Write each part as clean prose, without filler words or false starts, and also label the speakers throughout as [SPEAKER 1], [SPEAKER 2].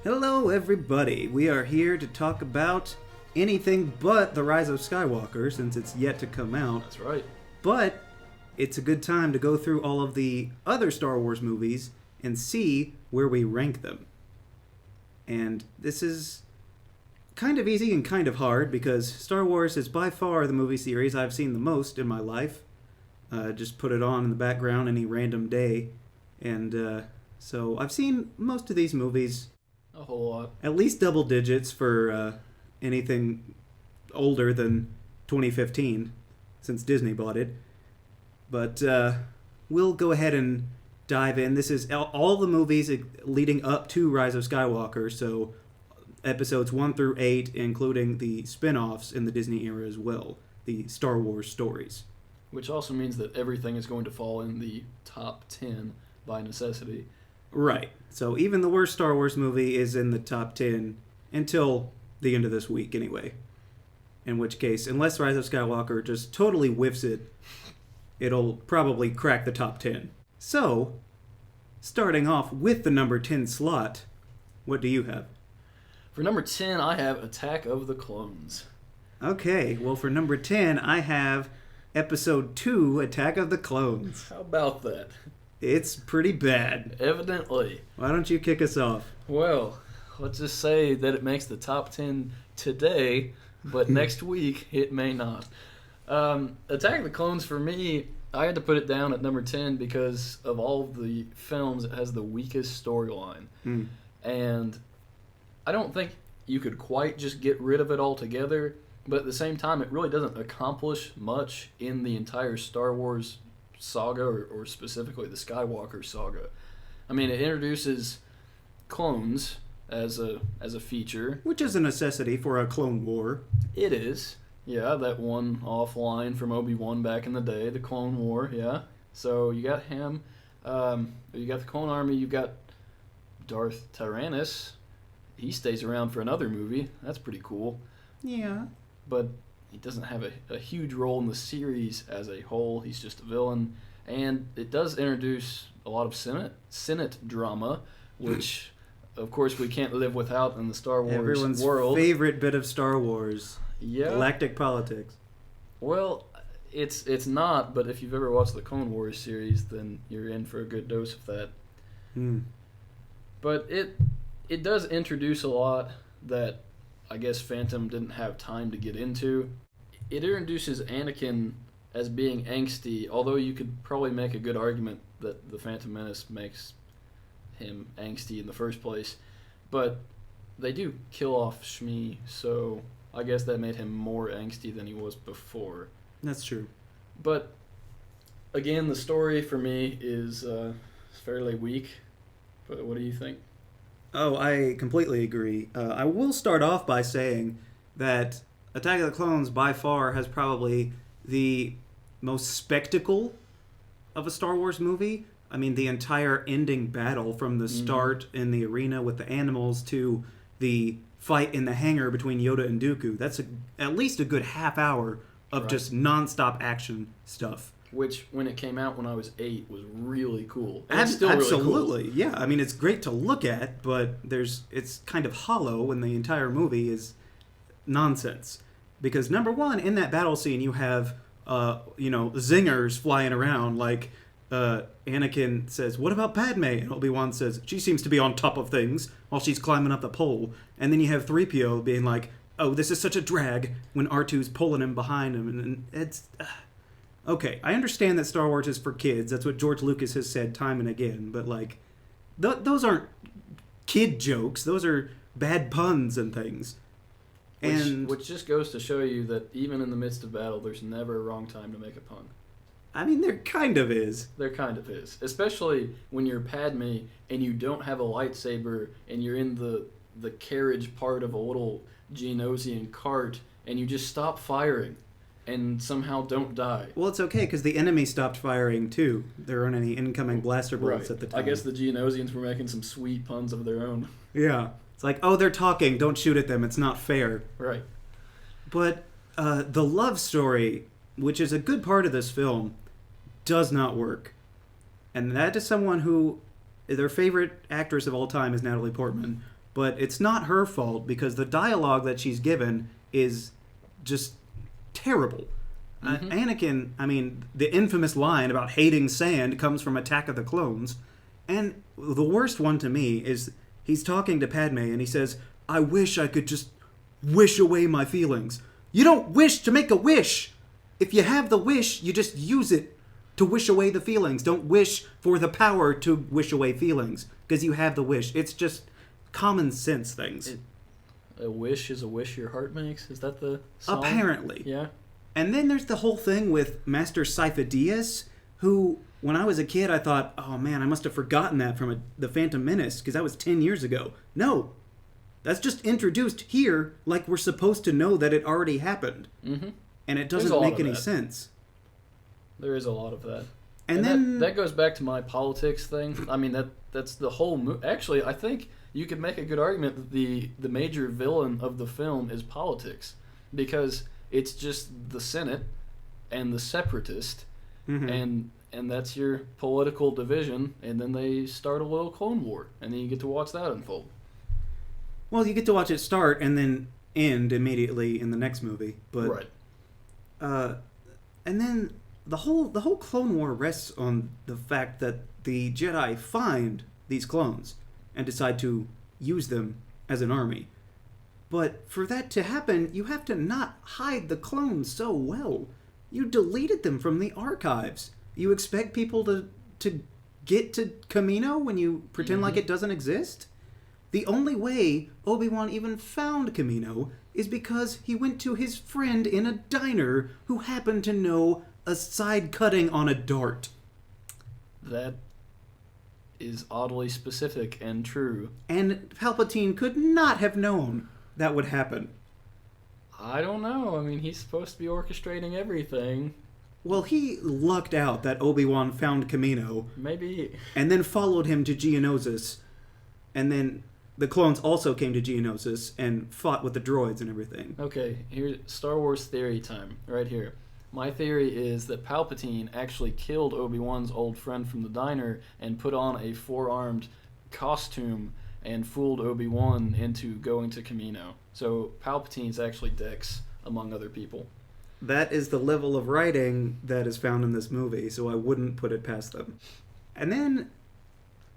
[SPEAKER 1] Hello, everybody. We are here to talk about anything but The Rise of Skywalker, since it's yet to come out.
[SPEAKER 2] That's right.
[SPEAKER 1] But it's a good time to go through all of the other Star Wars movies and see where we rank them. And this is kind of easy and kind of hard, because Star Wars is by far the movie series I've seen the most in my life. Just put it on in the background any random day. And so I've seen most of these movies.
[SPEAKER 2] A whole lot.
[SPEAKER 1] At least double digits for anything older than 2015, since Disney bought it. But we'll go ahead and dive in. This is all the movies leading up to Rise of Skywalker, so episodes 1 through 8, including the spin-offs in the Disney era as well, the Star Wars stories.
[SPEAKER 2] Which also means that everything is going to fall in the top 10 by necessity.
[SPEAKER 1] Right. So even the worst Star Wars movie is in the top 10 until the end of this week, anyway. In which case, unless Rise of Skywalker just totally whiffs it, it'll probably crack the top 10. So, starting off with the number 10 slot, what do you have?
[SPEAKER 2] For number 10, I have Attack of the Clones.
[SPEAKER 1] Okay, well for number 10, I have Episode 2, Attack of the Clones.
[SPEAKER 2] How about that?
[SPEAKER 1] It's pretty bad.
[SPEAKER 2] Evidently.
[SPEAKER 1] Why don't you kick us off?
[SPEAKER 2] Well, let's just say that it makes the top 10 today, but next week it may not. Attack of the Clones, for me, I had to put it down at number 10 because of all of the films, it has the weakest storyline. And I don't think you could quite just get rid of it altogether, but at the same time, it really doesn't accomplish much in the entire Star Wars saga, or specifically the Skywalker saga. I mean, it introduces clones as a feature.
[SPEAKER 1] Which is a necessity for a Clone War.
[SPEAKER 2] It is. Yeah, that one offline from Obi-Wan back in the day, the Clone War, yeah. So you got him, you got the Clone Army, you got Darth Tyrannus. He stays around for another movie. That's pretty cool.
[SPEAKER 1] Yeah.
[SPEAKER 2] But he doesn't have a huge role in the series as a whole. He's just a villain. And it does introduce a lot of Senate drama, which, of course, we can't live without in the Star Wars
[SPEAKER 1] Everyone's
[SPEAKER 2] world.
[SPEAKER 1] Favorite bit of Star Wars.
[SPEAKER 2] Yeah.
[SPEAKER 1] Galactic politics.
[SPEAKER 2] Well, it's not, but if you've ever watched the Clone Wars series, then you're in for a good dose of that. But it does introduce a lot that I guess Phantom didn't have time to get into. It introduces Anakin as being angsty, although you could probably make a good argument that the Phantom Menace makes him angsty in the first place. But they do kill off Shmi, so I guess that made him more angsty than he was before.
[SPEAKER 1] That's true.
[SPEAKER 2] But again, the story for me is fairly weak. But what do you think?
[SPEAKER 1] Oh, I completely agree. I will start off by saying that Attack of the Clones by far has probably the most spectacle of a Star Wars movie. I mean, the entire ending battle from the start in the arena with the animals to the fight in the hangar between Yoda and Dooku. That's at least a good half hour of just nonstop action stuff.
[SPEAKER 2] Which, when it came out when I was 8, was really cool.
[SPEAKER 1] Absolutely,
[SPEAKER 2] really cool.
[SPEAKER 1] Yeah. I mean, it's great to look at, but it's kind of hollow when the entire movie is nonsense. Because number one, in that battle scene, you have zingers flying around. Like Anakin says, "What about Padme?" And Obi-Wan says, "She seems to be on top of things while she's climbing up the pole." And then you have 3PO being like, "Oh, this is such a drag," when R2's pulling him behind him, and it's. Okay, I understand that Star Wars is for kids. That's what George Lucas has said time and again. But, like, those aren't kid jokes. Those are bad puns and things.
[SPEAKER 2] Which just goes to show you that even in the midst of battle, there's never a wrong time to make a pun.
[SPEAKER 1] I mean, there kind of is.
[SPEAKER 2] There kind of is. Especially when you're Padme and you don't have a lightsaber and you're in the carriage part of a little Geonosian cart and you just stop firing. And somehow don't die.
[SPEAKER 1] Well, it's okay, because the enemy stopped firing, too. There aren't any incoming blaster bullets at the time.
[SPEAKER 2] I guess the Geonosians were making some sweet puns of their own.
[SPEAKER 1] Yeah. It's like, oh, they're talking, don't shoot at them, it's not fair.
[SPEAKER 2] Right.
[SPEAKER 1] But the love story, which is a good part of this film, does not work. And that is someone who, their favorite actress of all time is Natalie Portman, But it's not her fault because the dialogue that she's given is just terrible. Anakin, I mean, the infamous line about hating sand comes from Attack of the Clones. And the worst one to me is he's talking to Padme and he says, I wish I could just wish away my feelings. You don't wish to make a wish. If you have the wish, you just use it to wish away the feelings. Don't wish for the power to wish away feelings because you have the wish. It's just common sense things.
[SPEAKER 2] A wish is a wish your heart makes? Is that the song?
[SPEAKER 1] Apparently.
[SPEAKER 2] Yeah.
[SPEAKER 1] And then there's the whole thing with Master Sifo-Dyas, who, when I was a kid, I thought, oh man, I must have forgotten that from The Phantom Menace, because that was 10 years ago. No. That's just introduced here like we're supposed to know that it already happened.
[SPEAKER 2] Mm-hmm.
[SPEAKER 1] And it doesn't make any sense.
[SPEAKER 2] There is a lot of that.
[SPEAKER 1] And then
[SPEAKER 2] that goes back to my politics thing. I mean, that's the whole Actually, I think you could make a good argument that the major villain of the film is politics, because it's just the Senate and the separatist, and that's your political division, and then they start a little Clone War, and then you get to watch that unfold.
[SPEAKER 1] Well, you get to watch it start and then end immediately in the next movie, but
[SPEAKER 2] right.
[SPEAKER 1] And then the whole Clone War rests on the fact that the Jedi find these clones and decide to use them as an army. But for that to happen, you have to not hide the clones so well. You deleted them from the archives. You expect people to get to Kamino when you pretend like it doesn't exist? The only way Obi-Wan even found Kamino is because he went to his friend in a diner who happened to know a side cutting on a dart.
[SPEAKER 2] That is oddly specific and true.
[SPEAKER 1] And Palpatine could not have known that would happen.
[SPEAKER 2] I don't know. I mean, he's supposed to be orchestrating everything.
[SPEAKER 1] Well, he lucked out that Obi-Wan found Kamino.
[SPEAKER 2] Maybe.
[SPEAKER 1] And then followed him to Geonosis. And then the clones also came to Geonosis and fought with the droids and everything.
[SPEAKER 2] Okay, here's Star Wars theory time, right here. My theory is that Palpatine actually killed Obi-Wan's old friend from the diner and put on a four-armed costume and fooled Obi-Wan into going to Kamino. So Palpatine's actually Dex, among other people.
[SPEAKER 1] That is the level of writing that is found in this movie, so I wouldn't put it past them. And then,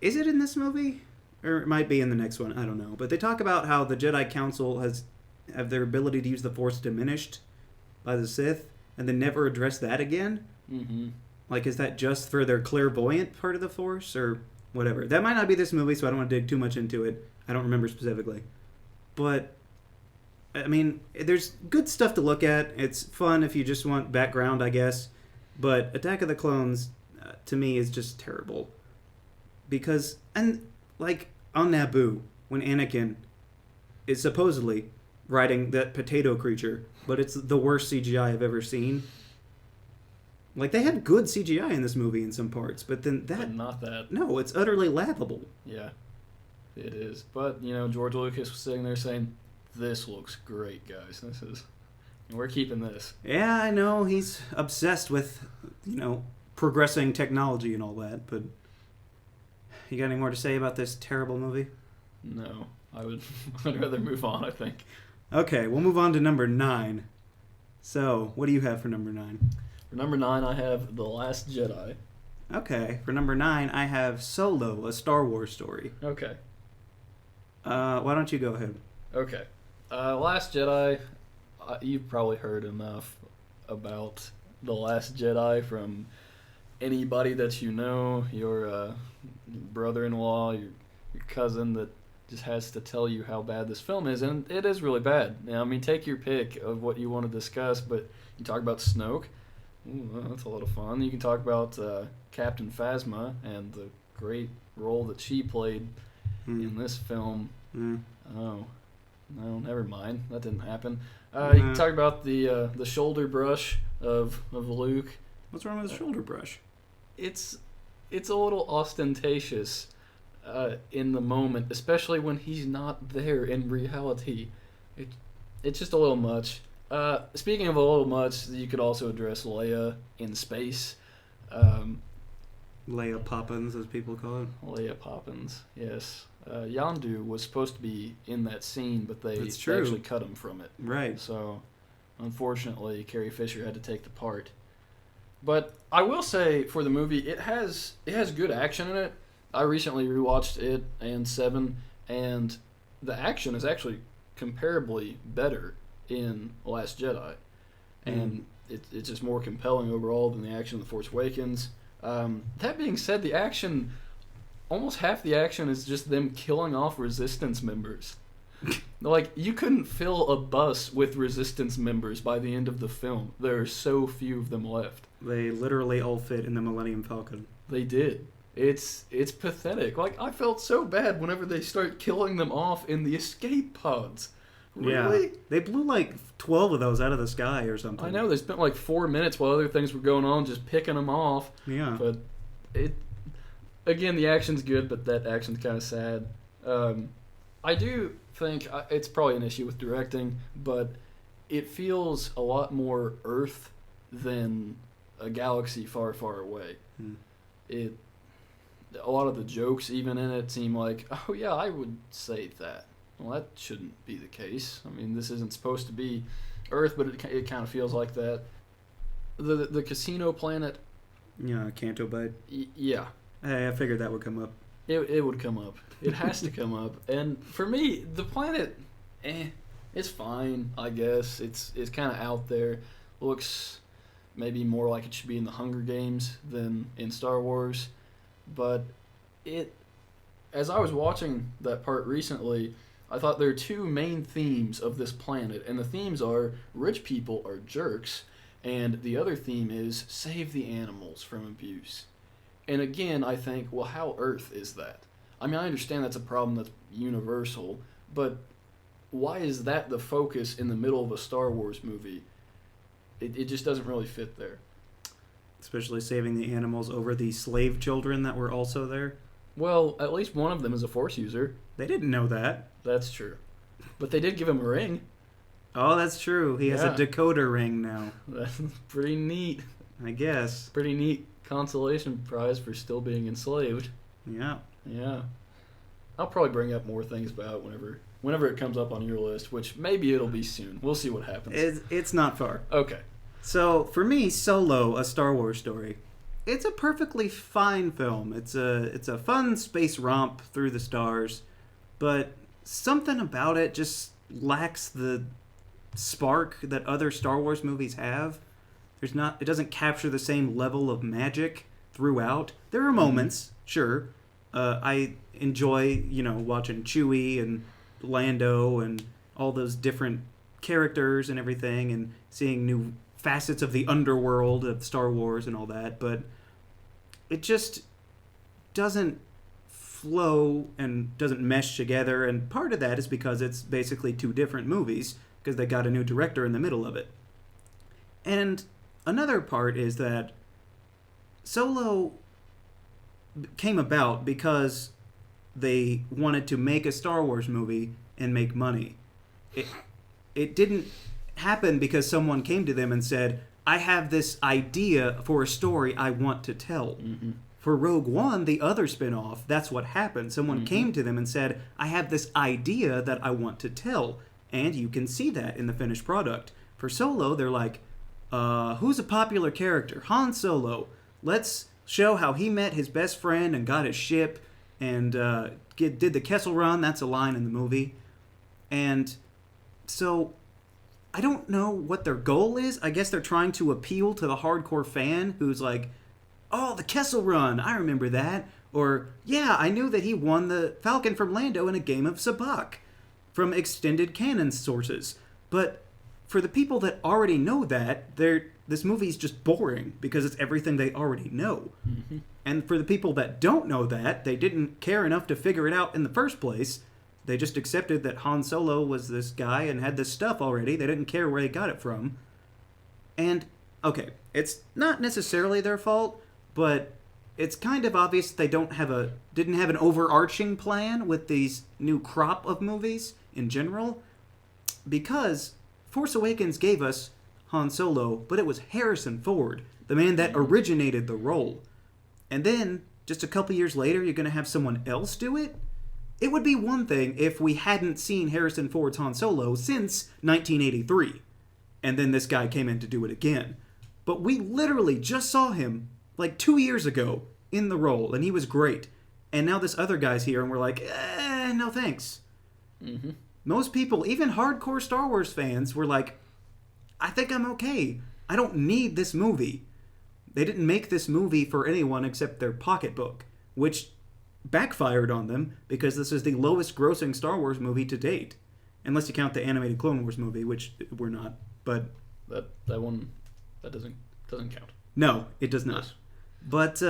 [SPEAKER 1] is it in this movie? Or it might be in the next one, I don't know. But they talk about how the Jedi Council have their ability to use the Force diminished by the Sith, and then never address that again?
[SPEAKER 2] Mm-hmm.
[SPEAKER 1] Like, is that just for their clairvoyant part of the Force, or whatever? That might not be this movie, so I don't want to dig too much into it. I don't remember specifically. But, I mean, there's good stuff to look at. It's fun if you just want background, I guess. But Attack of the Clones, to me, is just terrible. Because, and like on Naboo, when Anakin is supposedly riding that potato creature, but it's the worst CGI I've ever seen. Like, they have good CGI in this movie in some parts, but then that...
[SPEAKER 2] But not that.
[SPEAKER 1] No, it's utterly laughable.
[SPEAKER 2] Yeah, it is. But, you know, George Lucas was sitting there saying, this looks great, guys. And we're keeping this.
[SPEAKER 1] Yeah, I know, he's obsessed with, progressing technology and all that, but... You got any more to say about this terrible movie?
[SPEAKER 2] No. I'd rather move on, I think.
[SPEAKER 1] Okay, we'll move on to number 9. So, what do you have for number 9?
[SPEAKER 2] For number 9, I have The Last Jedi.
[SPEAKER 1] Okay, for number 9, I have Solo, a Star Wars story.
[SPEAKER 2] Okay.
[SPEAKER 1] Why don't you go ahead?
[SPEAKER 2] Okay. Last Jedi, you've probably heard enough about The Last Jedi from anybody that you know, your brother-in-law, your cousin that just has to tell you how bad this film is, and it is really bad. Now, I mean, take your pick of what you want to discuss, but you talk about Snoke. Ooh, that's a lot of fun. You can talk about Captain Phasma and the great role that she played in this film. Oh, no, never mind. That didn't happen. You can talk about the shoulder brush of Luke.
[SPEAKER 1] What's wrong with the shoulder brush?
[SPEAKER 2] It's a little ostentatious in the moment, especially when he's not there in reality. It's just a little much. Speaking of a little much, you could also address Leia in space.
[SPEAKER 1] Leia Poppins, as people call it.
[SPEAKER 2] Leia Poppins, yes. Yondu was supposed to be in that scene, but they
[SPEAKER 1] That's true.
[SPEAKER 2] actually cut him from it.
[SPEAKER 1] Right.
[SPEAKER 2] So, unfortunately, Carrie Fisher had to take the part. But I will say, for the movie, it has good action in it. I recently rewatched it and 7, and the action is actually comparably better in Last Jedi. And it's just more compelling overall than the action in The Force Awakens. That being said, the action, almost half the action is just them killing off Resistance members. Like, you couldn't fill a bus with Resistance members by the end of the film. There are so few of them left.
[SPEAKER 1] They literally all fit in the Millennium Falcon.
[SPEAKER 2] They did. It's pathetic. Like, I felt so bad whenever they start killing them off in the escape pods. Really?
[SPEAKER 1] Yeah. They blew like 12 of those out of the sky or something.
[SPEAKER 2] I know, they spent like 4 minutes while other things were going on just picking them off.
[SPEAKER 1] Yeah.
[SPEAKER 2] But again, the action's good, but that action's kind of sad. I do think it's probably an issue with directing, but it feels a lot more Earth than a galaxy far, far away. A lot of the jokes even in it seem like, oh yeah, I would say that. Well, that shouldn't be the case. I mean, this isn't supposed to be Earth, but it kind of feels like that. The casino planet.
[SPEAKER 1] Yeah, Canto Bight.
[SPEAKER 2] Yeah.
[SPEAKER 1] Hey, I figured that would come up.
[SPEAKER 2] It would come up. It has to come up. And for me, the planet, it's fine, I guess. It's kind of out there. Looks maybe more like it should be in the Hunger Games than in Star Wars. But as I was watching that part recently, I thought there are two main themes of this planet. And the themes are rich people are jerks, and the other theme is save the animals from abuse. And again, I think, well, how Earth is that? I mean, I understand that's a problem that's universal, but why is that the focus in the middle of a Star Wars movie? It just doesn't really fit there.
[SPEAKER 1] Especially saving the animals over the slave children that were also there.
[SPEAKER 2] Well, at least one of them is a Force user.
[SPEAKER 1] They didn't know that.
[SPEAKER 2] That's true. But they did give him a ring.
[SPEAKER 1] Oh, that's true. He has a decoder ring now.
[SPEAKER 2] That's pretty neat.
[SPEAKER 1] I guess.
[SPEAKER 2] Pretty neat consolation prize for still being enslaved.
[SPEAKER 1] Yeah.
[SPEAKER 2] Yeah. I'll probably bring up more things about whenever it comes up on your list, which maybe it'll be soon. We'll see what happens.
[SPEAKER 1] It's not far.
[SPEAKER 2] Okay.
[SPEAKER 1] So, for me, Solo, A Star Wars Story, it's a perfectly fine film. It's a fun space romp through the stars, but something about it just lacks the spark that other Star Wars movies have. It doesn't capture the same level of magic throughout. There are moments, sure. I enjoy, watching Chewie and Lando and all those different characters and everything, and seeing new facets of the underworld of Star Wars and all that, but it just doesn't flow and doesn't mesh together, and part of that is because it's basically two different movies, because they got a new director in the middle of it. And another part is that Solo came about because they wanted to make a Star Wars movie and make money. It didn't happen because someone came to them and said, I have this idea for a story I want to tell. Mm-hmm. For Rogue One, the other spin-off, that's what happened. Someone came to them and said, I have this idea that I want to tell. And you can see that in the finished product. For Solo, they're like, who's a popular character? Han Solo. Let's show how he met his best friend and got his ship and did the Kessel Run. That's a line in the movie. And so I don't know what their goal is. I guess they're trying to appeal to the hardcore fan who's like, oh, the Kessel Run, I remember that. Or, yeah, I knew that he won the Falcon from Lando in a game of Sabacc from extended canon sources. But for the people that already know that, this movie's just boring because it's everything they already know. Mm-hmm. And for the people that don't know that, they didn't care enough to figure it out in the first place. They just accepted that Han Solo was this guy and had this stuff already. They didn't care where they got it from. And, okay, it's not necessarily their fault, but it's kind of obvious they didn't have an overarching plan with these new crop of movies in general, because Force Awakens gave us Han Solo, but it was Harrison Ford, the man that originated the role. And then, just a couple years later, you're going to have someone else do it? It would be one thing if we hadn't seen Harrison Ford's Han Solo since 1983, and then this guy came in to do it again. But we literally just saw him like 2 years ago in the role, and he was great. And now this other guy's here, and we're like, no thanks.
[SPEAKER 2] Mm-hmm.
[SPEAKER 1] Most people, even hardcore Star Wars fans, were like, I think I'm okay. I don't need this movie. They didn't make this movie for anyone except their pocketbook, which backfired on them because this is the lowest grossing Star Wars movie to date. Unless you count the animated Clone Wars movie, which we're not. But
[SPEAKER 2] that one, that doesn't count.
[SPEAKER 1] No, it does not.
[SPEAKER 2] Yes.
[SPEAKER 1] But,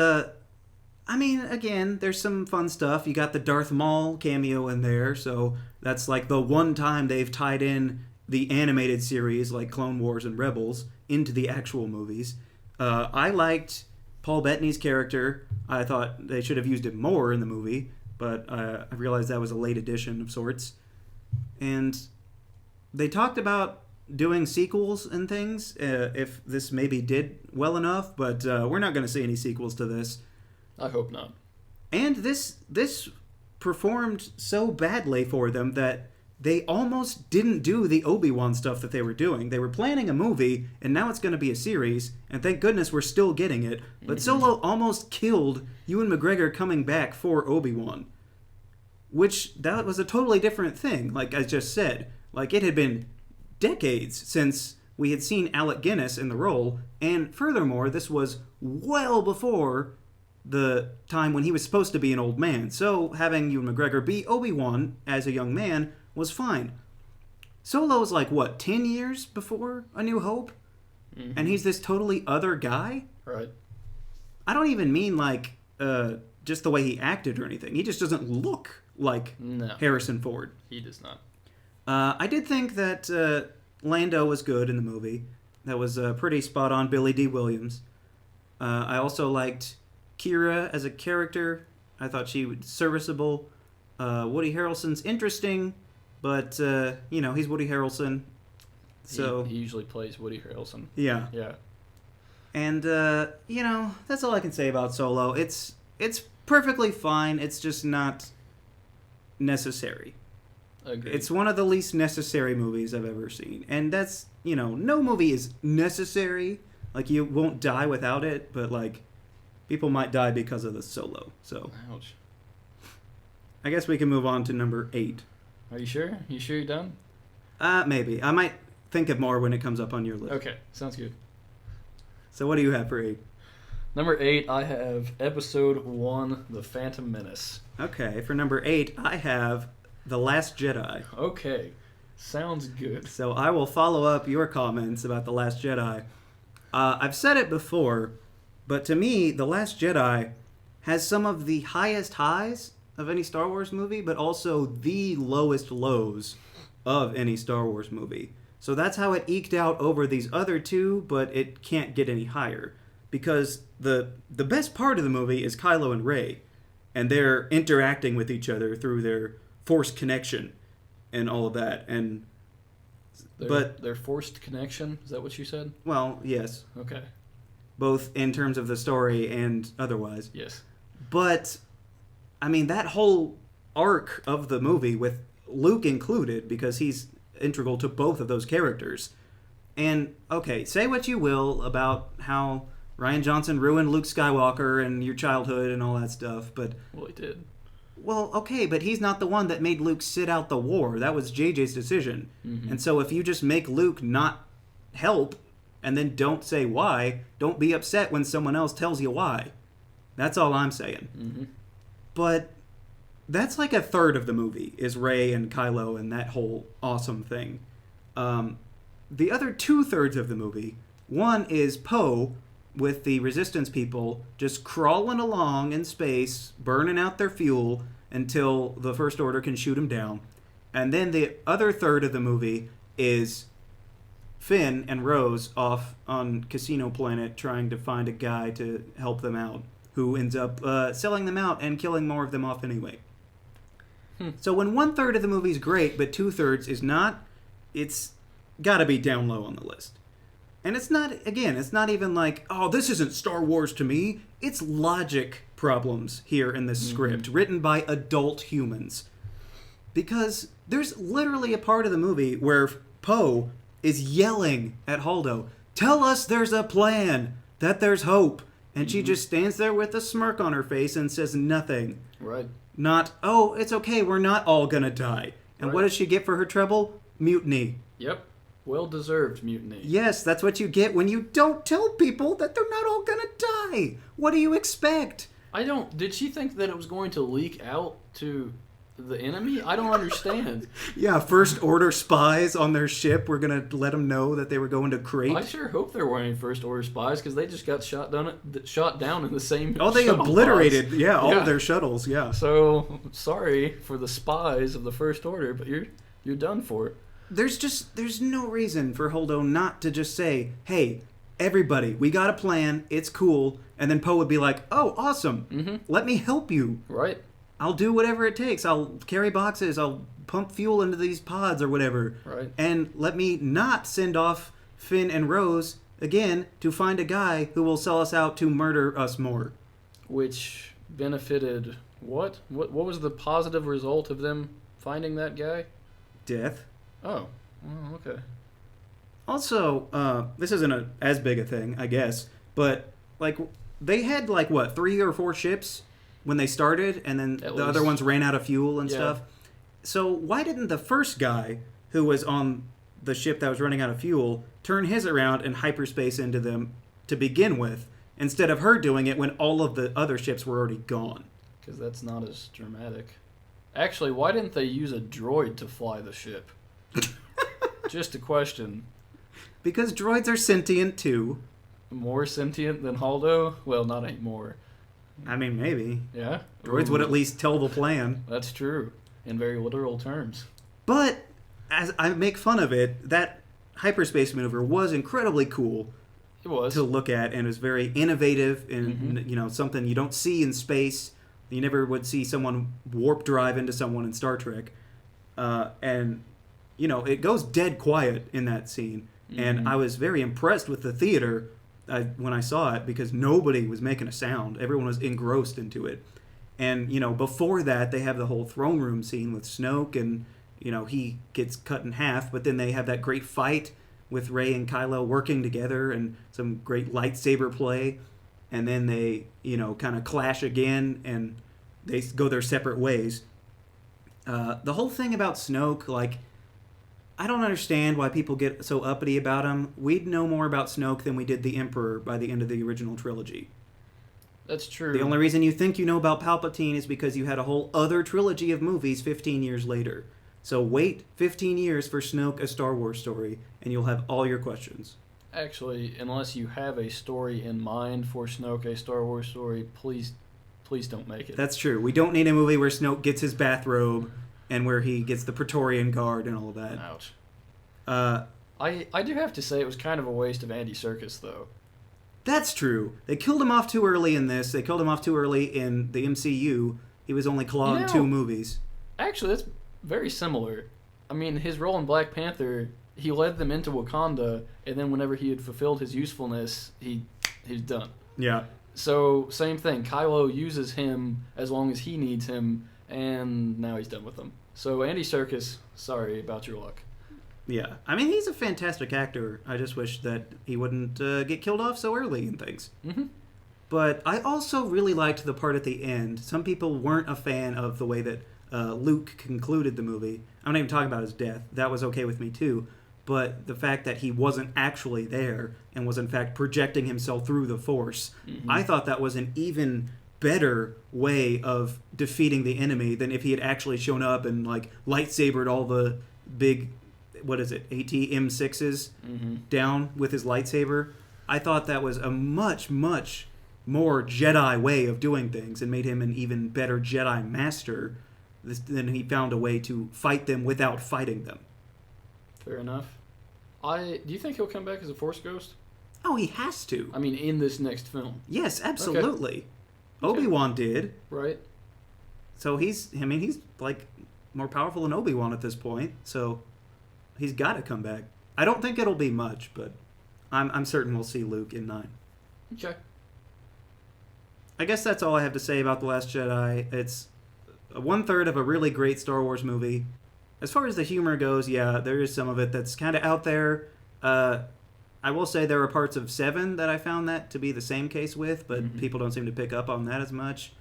[SPEAKER 1] I mean, again, there's some fun stuff. You got the Darth Maul cameo in there, so that's like the one time they've tied in the animated series like Clone Wars and Rebels into the actual movies. I liked Paul Bettany's character. I thought they should have used it more in the movie, but I realized that was a late addition of sorts. And they talked about doing sequels and things if this maybe did well enough, but we're not going to see any sequels to this.
[SPEAKER 2] I hope not.
[SPEAKER 1] And this performed so badly for them that they almost didn't do the Obi-Wan stuff that they were doing. They were planning a movie, and now it's going to be a series, and thank goodness we're still getting it. But Solo almost killed Ewan McGregor coming back for Obi-Wan, which that was a totally different thing, like I just said. Like, it had been decades since we had seen Alec Guinness in the role, and furthermore, this was well before the time when he was supposed to be an old man. So having Ewan McGregor be Obi-Wan as a young man was fine. Solo's like, what, 10 years before A New Hope? Mm-hmm. And he's this totally other guy?
[SPEAKER 2] Right.
[SPEAKER 1] I don't even mean like just the way he acted or anything. He just doesn't look like Harrison Ford.
[SPEAKER 2] He does not.
[SPEAKER 1] I did think that Lando was good in the movie. That was pretty spot on Billy D. Williams. I also liked Kira as a character. I thought she was serviceable. Woody Harrelson's interesting, but, he's Woody Harrelson. So
[SPEAKER 2] He usually plays Woody Harrelson.
[SPEAKER 1] Yeah.
[SPEAKER 2] Yeah.
[SPEAKER 1] And, that's all I can say about Solo. It's perfectly fine. It's just not necessary.
[SPEAKER 2] Agreed.
[SPEAKER 1] It's one of the least necessary movies I've ever seen. And that's, no movie is necessary. Like, you won't die without it, but, like, people might die because of the Solo. So,
[SPEAKER 2] ouch.
[SPEAKER 1] I guess we can move on to number 8.
[SPEAKER 2] Are you sure? You sure you're done?
[SPEAKER 1] Maybe. I might think of more when it comes up on your list.
[SPEAKER 2] Okay, sounds good.
[SPEAKER 1] So what do you have for 8?
[SPEAKER 2] Number 8, I have Episode 1, The Phantom Menace.
[SPEAKER 1] Okay, for number 8, I have The Last Jedi.
[SPEAKER 2] Okay, sounds good.
[SPEAKER 1] So I will follow up your comments about The Last Jedi. I've said it before, but to me, The Last Jedi has some of the highest highs of any Star Wars movie, but also the lowest lows of any Star Wars movie. So that's how it eked out over these other two, but it can't get any higher. Because the best part of the movie is Kylo and Rey, and they're interacting with each other through their force connection and all of that. And
[SPEAKER 2] their forced connection? Is that what you said?
[SPEAKER 1] Well, yes.
[SPEAKER 2] Okay.
[SPEAKER 1] Both in terms of the story and otherwise.
[SPEAKER 2] Yes.
[SPEAKER 1] But, I mean, that whole arc of the movie, with Luke included, because he's integral to both of those characters. And, okay, say what you will about how Rian Johnson ruined Luke Skywalker and your childhood and all that stuff, but...
[SPEAKER 2] Well, he did.
[SPEAKER 1] Well, okay, but he's not the one that made Luke sit out the war. That was JJ's decision. Mm-hmm. And so if you just make Luke not help and then don't say why, don't be upset when someone else tells you why. That's all I'm saying.
[SPEAKER 2] Mm-hmm.
[SPEAKER 1] But that's like a third of the movie, is Rey and Kylo and that whole awesome thing. The other 2/3 of the movie, one is Poe with the Resistance people just crawling along in space, burning out their fuel until the First Order can shoot them down. And then the other third of the movie is Finn and Rose off on Casino Planet trying to find a guy to help them out, who ends up selling them out and killing more of them off anyway. So when 1/3 of the movie is great, but 2/3 is not, it's gotta be down low on the list. And it's not, again, it's not even like, oh, this isn't Star Wars to me. It's logic problems here in this script, written by adult humans. because there's literally a part of the movie where Poe is yelling at Holdo, "Tell us there's a plan, that there's hope." And she just stands there with a smirk on her face and says nothing.
[SPEAKER 2] Right.
[SPEAKER 1] Not, "Oh, it's okay, we're not all gonna die." And what does she get for her trouble? Mutiny.
[SPEAKER 2] Yep. Well-deserved mutiny.
[SPEAKER 1] Yes, that's what you get when you don't tell people that they're not all gonna die. What do you expect?
[SPEAKER 2] Did she think that it was going to leak out to the enemy? I don't understand.
[SPEAKER 1] Yeah, First Order spies on their ship were gonna let them know that they were going to Crate.
[SPEAKER 2] I sure hope there weren't any First Order spies, because they just got shot down in the same.
[SPEAKER 1] Oh, they
[SPEAKER 2] shuttle
[SPEAKER 1] obliterated,
[SPEAKER 2] pods.
[SPEAKER 1] all of their shuttles. Yeah.
[SPEAKER 2] So sorry for the spies of the First Order, but you're done for.
[SPEAKER 1] There's no reason for Holdo not to just say, "Hey, everybody, we got a plan. It's cool." And then Poe would be like, "Oh, awesome. Let me help you.
[SPEAKER 2] Right.
[SPEAKER 1] I'll do whatever it takes. I'll carry boxes. I'll pump fuel into these pods or whatever.
[SPEAKER 2] Right.
[SPEAKER 1] And let me not send off Finn and Rose again to find a guy who will sell us out to murder us more."
[SPEAKER 2] Which benefited what? What was the positive result of them finding that guy?
[SPEAKER 1] Death.
[SPEAKER 2] Oh. Okay.
[SPEAKER 1] Also, this isn't as big a thing, I guess, but like they had like what 3 or 4 ships when they started, and then the other ones ran out of fuel and stuff. So why didn't the first guy who was on the ship that was running out of fuel turn his around and hyperspace into them to begin with, instead of her doing it when all of the other ships were already gone?
[SPEAKER 2] Because that's not as dramatic. Actually, why didn't they use a droid to fly the ship? Just a question.
[SPEAKER 1] Because droids are sentient too.
[SPEAKER 2] More sentient than Holdo? Well, not anymore.
[SPEAKER 1] I mean, maybe.
[SPEAKER 2] Yeah?
[SPEAKER 1] Droids would at least tell the plan.
[SPEAKER 2] That's true. In very literal terms.
[SPEAKER 1] But, as I make fun of it, that hyperspace maneuver was incredibly cool.
[SPEAKER 2] It was.
[SPEAKER 1] To look at, and it was very innovative and, something you don't see in space. You never would see someone warp drive into someone in Star Trek. And, it goes dead quiet in that scene. And I was very impressed with the theater when I saw it, because nobody was making a sound. Everyone was engrossed into it. And, before that, they have the whole throne room scene with Snoke, and, he gets cut in half, but then they have that great fight with Rey and Kylo working together and some great lightsaber play. And then they, kind of clash again, and they go their separate ways. The whole thing about Snoke, I don't understand why people get so uppity about him. We'd know more about Snoke than we did the Emperor by the end of the original trilogy.
[SPEAKER 2] That's true.
[SPEAKER 1] The only reason you think you know about Palpatine is because you had a whole other trilogy of movies 15 years later. So wait 15 years for Snoke, a Star Wars story, and you'll have all your questions.
[SPEAKER 2] Actually, unless you have a story in mind for Snoke, a Star Wars story, please don't make it.
[SPEAKER 1] That's true. We don't need a movie where Snoke gets his bathrobe and where he gets the Praetorian Guard and all of that.
[SPEAKER 2] Ouch. I do have to say it was kind of a waste of Andy Serkis, though.
[SPEAKER 1] That's true. They killed him off too early in this. They killed him off too early in the MCU. He was only clawed in 2 movies.
[SPEAKER 2] Actually, that's very similar. I mean, his role in Black Panther, he led them into Wakanda, and then whenever he had fulfilled his usefulness, he's done.
[SPEAKER 1] Yeah.
[SPEAKER 2] So, same thing. Kylo uses him as long as he needs him, and now he's done with him. So, Andy Serkis, sorry about your luck.
[SPEAKER 1] Yeah. I mean, he's a fantastic actor. I just wish that he wouldn't get killed off so early in things.
[SPEAKER 2] Mm-hmm.
[SPEAKER 1] But I also really liked the part at the end. Some people weren't a fan of the way that Luke concluded the movie. I'm not even talking about his death. That was okay with me, too. But the fact that he wasn't actually there and was, in fact, projecting himself through the Force, I thought that was an even better way of defeating the enemy than if he had actually shown up and, lightsabered all the big, AT-M6s down with his lightsaber. I thought that was a much, much more Jedi way of doing things and made him an even better Jedi master than he found a way to fight them without fighting them.
[SPEAKER 2] Fair enough. Do you think he'll come back as a Force ghost?
[SPEAKER 1] Oh, he has to.
[SPEAKER 2] I mean, in this next film.
[SPEAKER 1] Yes, absolutely.
[SPEAKER 2] Okay.
[SPEAKER 1] Obi-Wan did.
[SPEAKER 2] Right.
[SPEAKER 1] So he's more powerful than Obi-Wan at this point. So he's got to come back. I don't think it'll be much, but I'm certain we'll see Luke in 9.
[SPEAKER 2] Okay.
[SPEAKER 1] I guess that's all I have to say about The Last Jedi. It's 1/3 of a really great Star Wars movie. As far as the humor goes, yeah, there is some of it that's kind of out there. I will say there are parts of 7 that I found that to be the same case with, but people don't seem to pick up on that as much.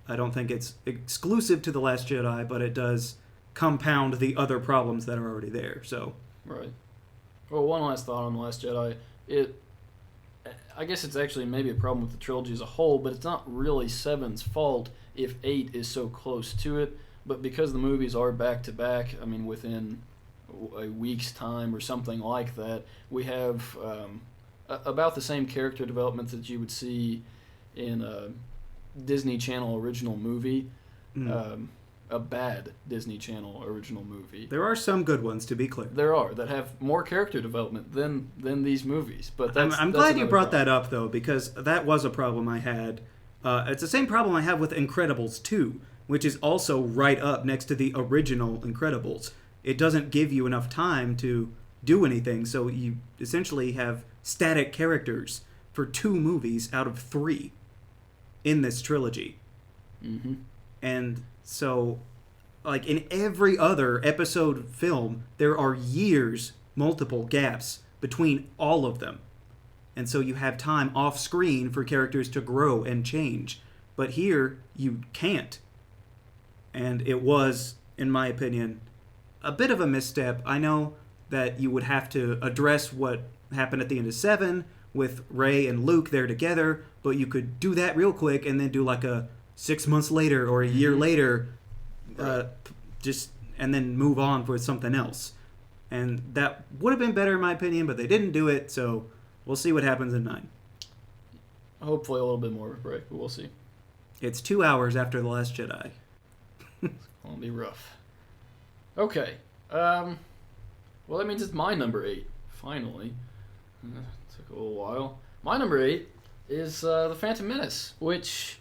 [SPEAKER 1] I don't think it's exclusive to The Last Jedi, but it does compound the other problems that are already there. So,
[SPEAKER 2] right. Well, one last thought on The Last Jedi. I guess it's actually maybe a problem with the trilogy as a whole, but it's not really 7's fault if 8 is so close to it. But because the movies are back to back, I mean, within a week's time or something like that, we have about the same character development that you would see in a Disney Channel original movie. A bad Disney Channel original movie.
[SPEAKER 1] There are some good ones, to be clear.
[SPEAKER 2] There are that have more character development than these movies. But
[SPEAKER 1] I'm glad you brought that up, though, because that was a problem I had. It's the same problem I have with Incredibles 2, which is also right up next to the original Incredibles. It doesn't give you enough time to do anything, so you essentially have static characters for 2 movies out of 3 in this trilogy. And so, like, in every other episode film, there are years, multiple gaps between all of them. And so you have time off screen for characters to grow and change. But here, you can't. And it was, in my opinion, a bit of a misstep. I know that you would have to address what happened at the end of 7 with Rey and Luke there together, but you could do that real quick and then do like a 6 months later or a year later, and then move on for something else. And that would have been better in my opinion, but they didn't do it, so we'll see what happens in 9.
[SPEAKER 2] Hopefully a little bit more of a break, but we'll see.
[SPEAKER 1] It's 2 hours after The Last Jedi.
[SPEAKER 2] It'll be rough. Okay. Well, that means it's my number 8, finally. Took a little while. My number 8 is The Phantom Menace, which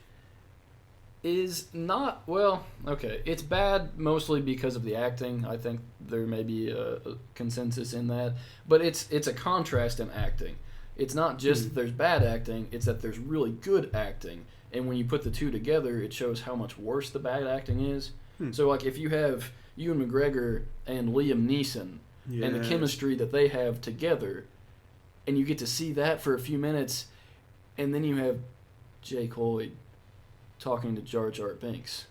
[SPEAKER 2] is not, well, okay. It's bad mostly because of the acting. I think there may be a consensus in that. But it's a contrast in acting. It's not just that there's bad acting, it's that there's really good acting. And when you put the two together, it shows how much worse the bad acting is. So, like, if you have Ewan McGregor and Liam Neeson and the chemistry that they have together, and you get to see that for a few minutes, and then you have Jake Lloyd talking to Jar Jar Binks,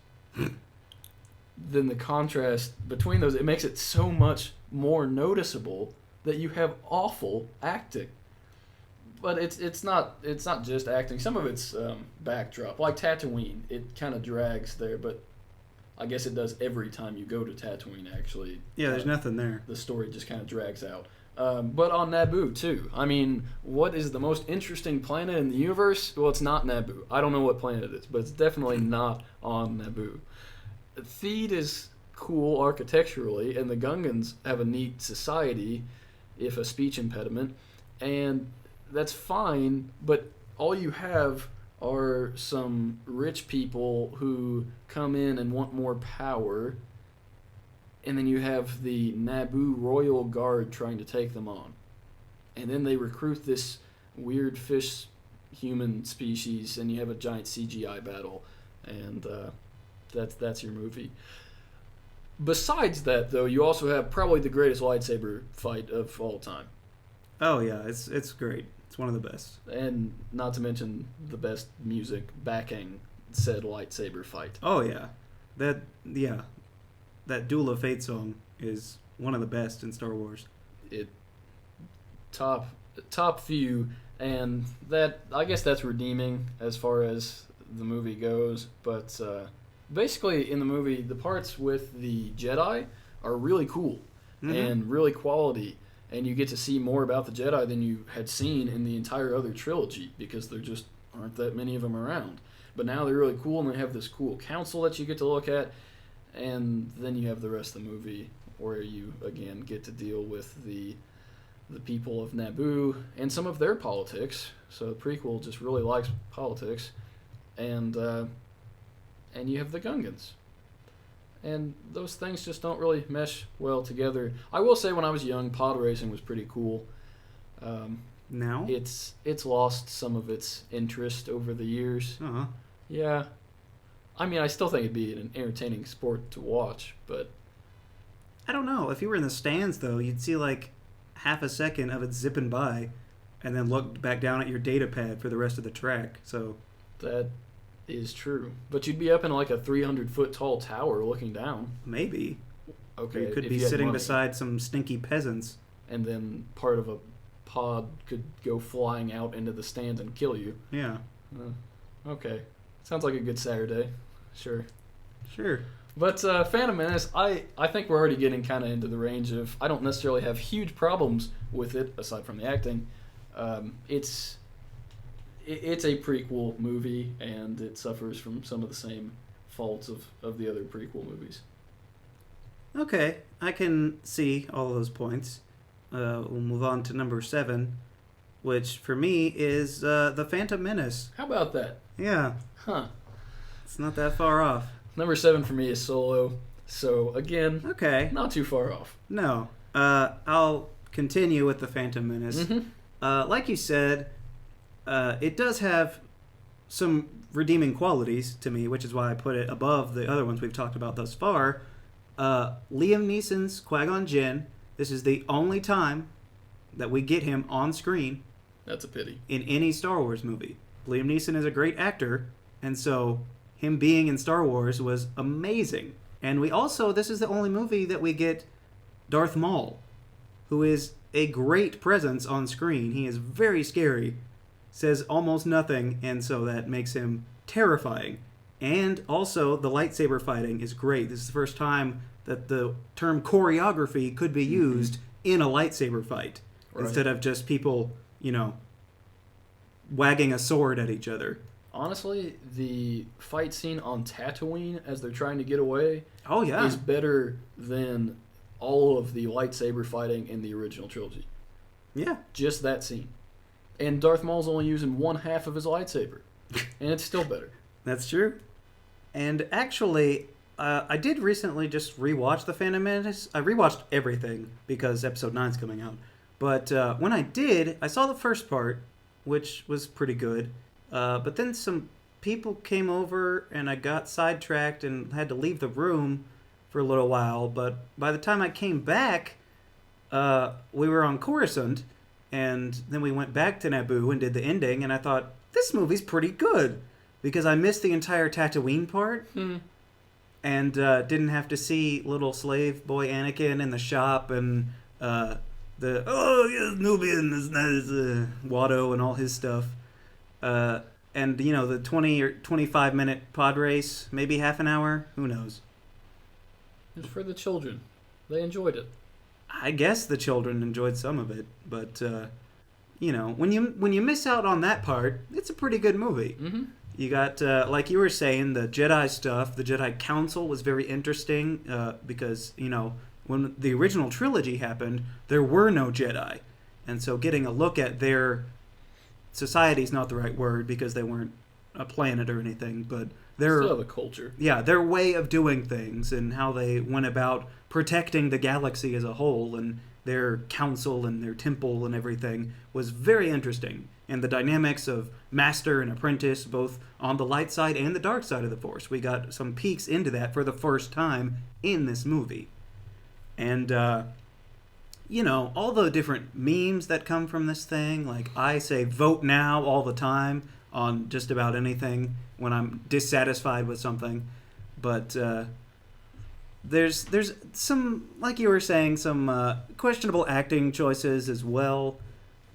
[SPEAKER 2] then the contrast between those, it makes it so much more noticeable that you have awful acting. But it's not just acting. Some of it's backdrop. Like Tatooine, it kind of drags there, but I guess it does every time you go to Tatooine, actually.
[SPEAKER 1] Yeah, there's nothing there.
[SPEAKER 2] The story just kind of drags out. But on Naboo, too. I mean, what is the most interesting planet in the universe? Well, it's not Naboo. I don't know what planet it is, but it's definitely not on Naboo. Theed is cool architecturally, and the Gungans have a neat society, if a speech impediment, and that's fine, but all you have are some rich people who come in and want more power, and then you have the Naboo Royal Guard trying to take them on. And then they recruit this weird fish human species, and you have a giant CGI battle, and that's your movie. Besides that, though, you also have probably the greatest lightsaber fight of all time.
[SPEAKER 1] Oh, yeah, it's great. It's one of the best.
[SPEAKER 2] And not to mention the best music backing said lightsaber fight.
[SPEAKER 1] Oh, yeah. That Duel of Fate song is one of the best in Star Wars.
[SPEAKER 2] It top few, and that, I guess that's redeeming as far as the movie goes. But basically, in the movie, the parts with the Jedi are really cool and really quality. And you get to see more about the Jedi than you had seen in the entire other trilogy, because there just aren't that many of them around. But now they're really cool, and they have this cool council that you get to look at. And then you have the rest of the movie where you, again, get to deal with the people of Naboo and some of their politics. So the prequel just really likes politics. And you have the Gungans. And those things just don't really mesh well together. I will say, when I was young, pod racing was pretty cool.
[SPEAKER 1] Now?
[SPEAKER 2] It's lost some of its interest over the years.
[SPEAKER 1] Uh-huh.
[SPEAKER 2] Yeah. I mean, I still think it'd be an entertaining sport to watch, but
[SPEAKER 1] I don't know. If you were in the stands, though, you'd see like half a second of it zipping by, and then look back down at your data pad for the rest of the track. So
[SPEAKER 2] that is true. But you'd be up in like a 300-foot tall tower looking down.
[SPEAKER 1] maybe
[SPEAKER 2] Okay,
[SPEAKER 1] you could
[SPEAKER 2] if
[SPEAKER 1] be
[SPEAKER 2] you had
[SPEAKER 1] sitting
[SPEAKER 2] money.
[SPEAKER 1] beside some stinky peasants.
[SPEAKER 2] And then part of a pod could go flying out into the stands and kill you.
[SPEAKER 1] Yeah,
[SPEAKER 2] Okay. Sounds like a good Saturday. Sure.
[SPEAKER 1] sure.
[SPEAKER 2] But Phantom Menace, I think we're already getting kind of into the range of, I don't necessarily have huge problems with it, aside from the acting. It's a prequel movie, and it suffers from some of the same faults of the other prequel movies.
[SPEAKER 1] Okay, I can see all those points. We'll move on to number 7, which for me is The Phantom Menace.
[SPEAKER 2] How about that?
[SPEAKER 1] Yeah,
[SPEAKER 2] Huh.
[SPEAKER 1] it's not that far off.
[SPEAKER 2] Number 7 for me is Solo. So, again,
[SPEAKER 1] Okay,
[SPEAKER 2] not too far off.
[SPEAKER 1] no. I'll continue with The Phantom Menace.
[SPEAKER 2] Mm-hmm.
[SPEAKER 1] Like you said, it does have some redeeming qualities to me, which is why I put it above the other ones we've talked about thus far. Liam Neeson's Qui-Gon Jinn. This is the only time that we get him on screen
[SPEAKER 2] That's a pity.
[SPEAKER 1] in any Star Wars movie. Liam Neeson is a great actor, and so him being in Star Wars was amazing. And we also, this is the only movie that we get Darth Maul, who is a great presence on screen. He is very scary, says almost nothing, and so that makes him terrifying. And also, the lightsaber fighting is great. This is the first time that the term choreography could be used in a lightsaber fight,
[SPEAKER 2] Right.
[SPEAKER 1] instead of just people, wagging a sword at each other.
[SPEAKER 2] Honestly, the fight scene on Tatooine as they're trying to get away
[SPEAKER 1] Oh, yeah.
[SPEAKER 2] is better than all of the lightsaber fighting in the original trilogy.
[SPEAKER 1] Yeah.
[SPEAKER 2] Just that scene. And Darth Maul's only using one half of his lightsaber. And it's still better.
[SPEAKER 1] That's true. And actually, I did recently just rewatch The Phantom Menace. I rewatched everything because Episode 9 is coming out. But when I did, I saw the first part, which was pretty good. But then some people came over and I got sidetracked and had to leave the room for a little while. But by the time I came back, we were on Coruscant. And then we went back to Naboo and did the ending. And I thought, this movie's pretty good. Because I missed the entire Tatooine part. And didn't have to see little slave boy Anakin in the shop and Nubian is nice, Watto and all his stuff. And, the 20 or 25 minute pod race, maybe half an hour, who knows.
[SPEAKER 2] It was for the children. They enjoyed it.
[SPEAKER 1] I guess the children enjoyed some of it, but, when you miss out on that part, it's a pretty good movie.
[SPEAKER 2] Mm-hmm.
[SPEAKER 1] You got, like you were saying, the Jedi stuff. The Jedi Council was very interesting because, when the original trilogy happened, there were no Jedi. And so getting a look at their society's not the right word because they weren't a planet or anything, but
[SPEAKER 2] Still have a culture.
[SPEAKER 1] yeah, their way of doing things and how they went about protecting the galaxy as a whole and their council and their temple and everything was very interesting. And the dynamics of master and apprentice, both on the light side and the dark side of the Force. We got some peeks into that for the first time in this movie. And, all the different memes that come from this thing, like I say vote now all the time on just about anything when I'm dissatisfied with something. But there's some, like you were saying, some questionable acting choices as well.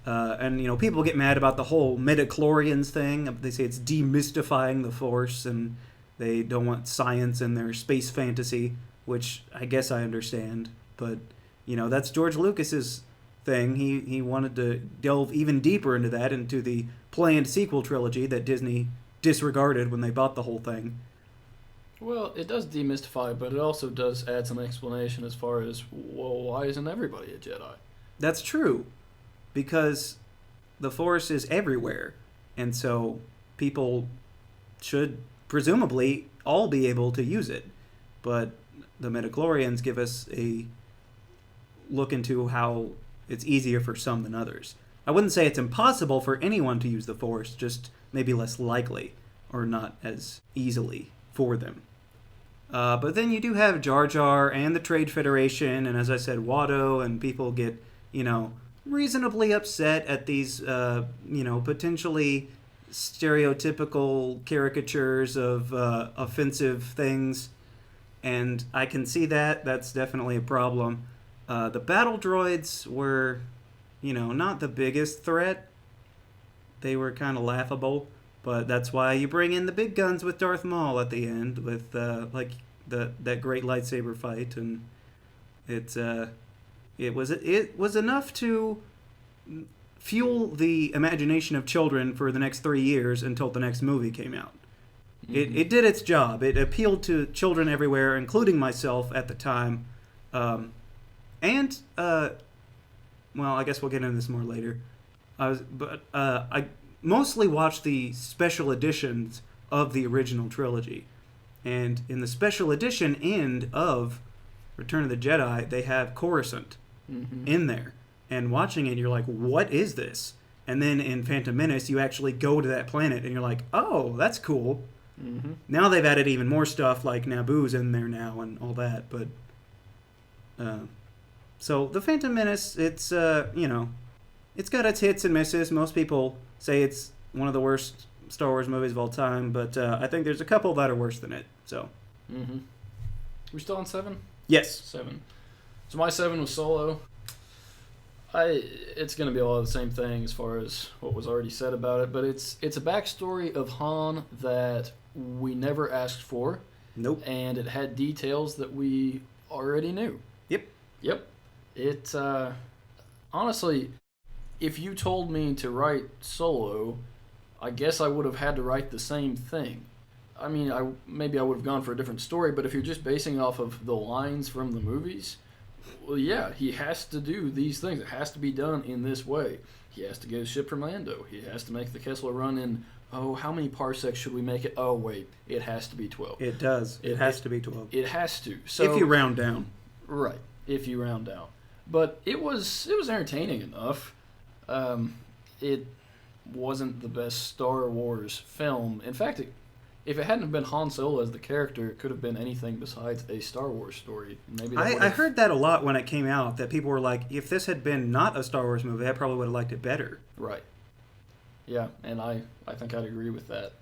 [SPEAKER 1] And people get mad about the whole midichlorians thing. They say it's demystifying the Force, and they don't want science in their space fantasy, which I guess I understand. But that's George Lucas's thing. He wanted to delve even deeper into that, into the planned sequel trilogy that Disney disregarded when they bought the whole thing.
[SPEAKER 2] Well, it does demystify, but it also does add some explanation as far as, well, why isn't everybody a Jedi?
[SPEAKER 1] That's true, because the Force is everywhere, and so people should presumably all be able to use it. But the midichlorians give us a look into how it's easier for some than others. I wouldn't say it's impossible for anyone to use the Force, just maybe less likely, or not as easily for them. But then you do have Jar Jar and the Trade Federation, and as I said, Watto, and people get, reasonably upset at these, potentially stereotypical caricatures of offensive things. And I can see that. That's definitely a problem. The battle droids were, not the biggest threat. They were kind of laughable. But that's why you bring in the big guns with Darth Maul at the end with that great lightsaber fight, and it was enough to fuel the imagination of children for the next 3 years until the next movie came out. Mm-hmm. It did its job. It appealed to children everywhere, including myself at the time, well, I guess we'll get into this more later. I mostly watched the special editions of the original trilogy. And in the special edition end of Return of the Jedi, they have Coruscant in there. And watching it, you're like, what is this? And then in Phantom Menace, you actually go to that planet, and you're like, oh, that's cool. Mm-hmm. Now they've added even more stuff, like Naboo's in there now and all that. But so the Phantom Menace, it's, it's got its hits and misses. Most people say it's one of the worst Star Wars movies of all time, but I think there's a couple that are worse than it. So,
[SPEAKER 2] We still on 7?
[SPEAKER 1] Yes,
[SPEAKER 2] 7. So my 7 was Solo. It's going to be a lot of the same thing as far as what was already said about it, but it's a backstory of Han that we never asked for.
[SPEAKER 1] Nope.
[SPEAKER 2] And it had details that we already knew. Yep. It honestly, if you told me to write Solo, I guess I would have had to write the same thing. I mean, maybe I would have gone for a different story, but if you're just basing off of the lines from the movies, well, yeah, he has to do these things. It has to be done in this way. He has to get a ship from Lando. He has to make the Kessler run in, how many parsecs should we make it? Oh, wait, it has to be 12.
[SPEAKER 1] It does. It has to be 12.
[SPEAKER 2] It has to. So,
[SPEAKER 1] if you round down.
[SPEAKER 2] Right, if you round down. But it was entertaining enough. It wasn't the best Star Wars film. In fact, if it hadn't been Han Solo as the character, it could have been anything besides a Star Wars story. Maybe
[SPEAKER 1] I heard that a lot when it came out, that people were like, if this had been not a Star Wars movie, I probably would have liked it better.
[SPEAKER 2] Right. Yeah, and I think I'd agree with that.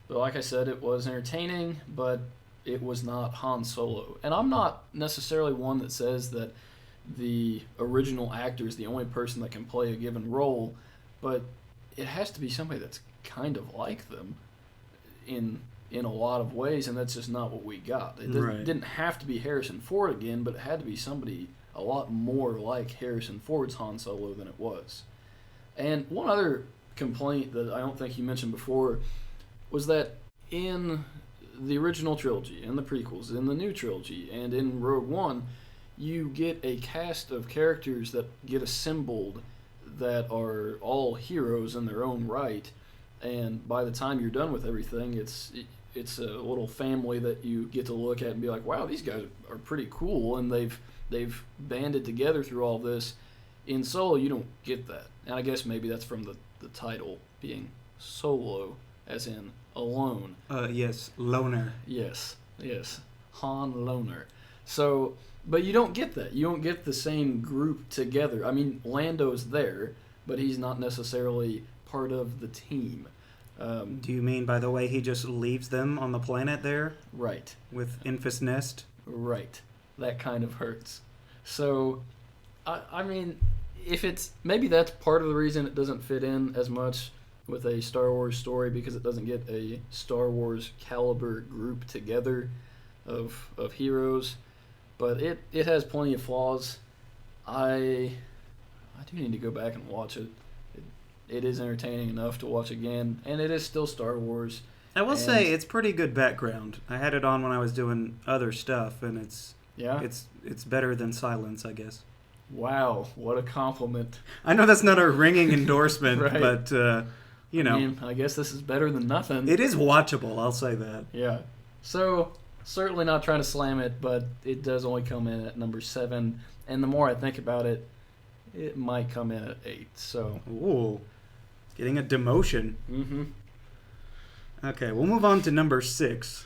[SPEAKER 2] But like I said, it was entertaining, but it was not Han Solo. And I'm not necessarily one that says that the original actor is the only person that can play a given role, but it has to be somebody that's kind of like them in a lot of ways, and that's just not what we got. It didn't have to be Harrison Ford again, but it had to be somebody a lot more like Harrison Ford's Han Solo than it was. And one other complaint that I don't think you mentioned before was that in the original trilogy, in the prequels, in the new trilogy, and in Rogue One, you get a cast of characters that get assembled that are all heroes in their own right, and by the time you're done with everything, it's a little family that you get to look at and be like, wow, these guys are pretty cool, and they've banded together through all this. In Solo, you don't get that, and I guess maybe that's from the title being Solo, as in alone.
[SPEAKER 1] Yes, loner.
[SPEAKER 2] Yes, Han Loner. So, but you don't get that. You don't get the same group together. I mean, Lando's there, but he's not necessarily part of the team.
[SPEAKER 1] Do you mean by the way he just leaves them on the planet there?
[SPEAKER 2] Right.
[SPEAKER 1] With Enfys Nest?
[SPEAKER 2] Right. That kind of hurts. So, I mean, if it's... Maybe that's part of the reason it doesn't fit in as much with a Star Wars story, because it doesn't get a Star Wars caliber group together of heroes. But it has plenty of flaws. I do need to go back and watch it. It is entertaining enough to watch again, and it is still Star Wars.
[SPEAKER 1] I will say it's pretty good background. I had it on when I was doing other stuff, and it's better than Silence, I guess.
[SPEAKER 2] Wow, what a compliment!
[SPEAKER 1] I know that's not a ringing endorsement,
[SPEAKER 2] right.
[SPEAKER 1] But you know,
[SPEAKER 2] I mean, I guess this is better than nothing.
[SPEAKER 1] It is watchable. I'll say that.
[SPEAKER 2] Yeah. So certainly not trying to slam it, but it does only come in at number 7, and the more I think about it, it might come in at 8. So.
[SPEAKER 1] Ooh. Getting a demotion.
[SPEAKER 2] Mm-hmm.
[SPEAKER 1] Okay, we'll move on to number 6.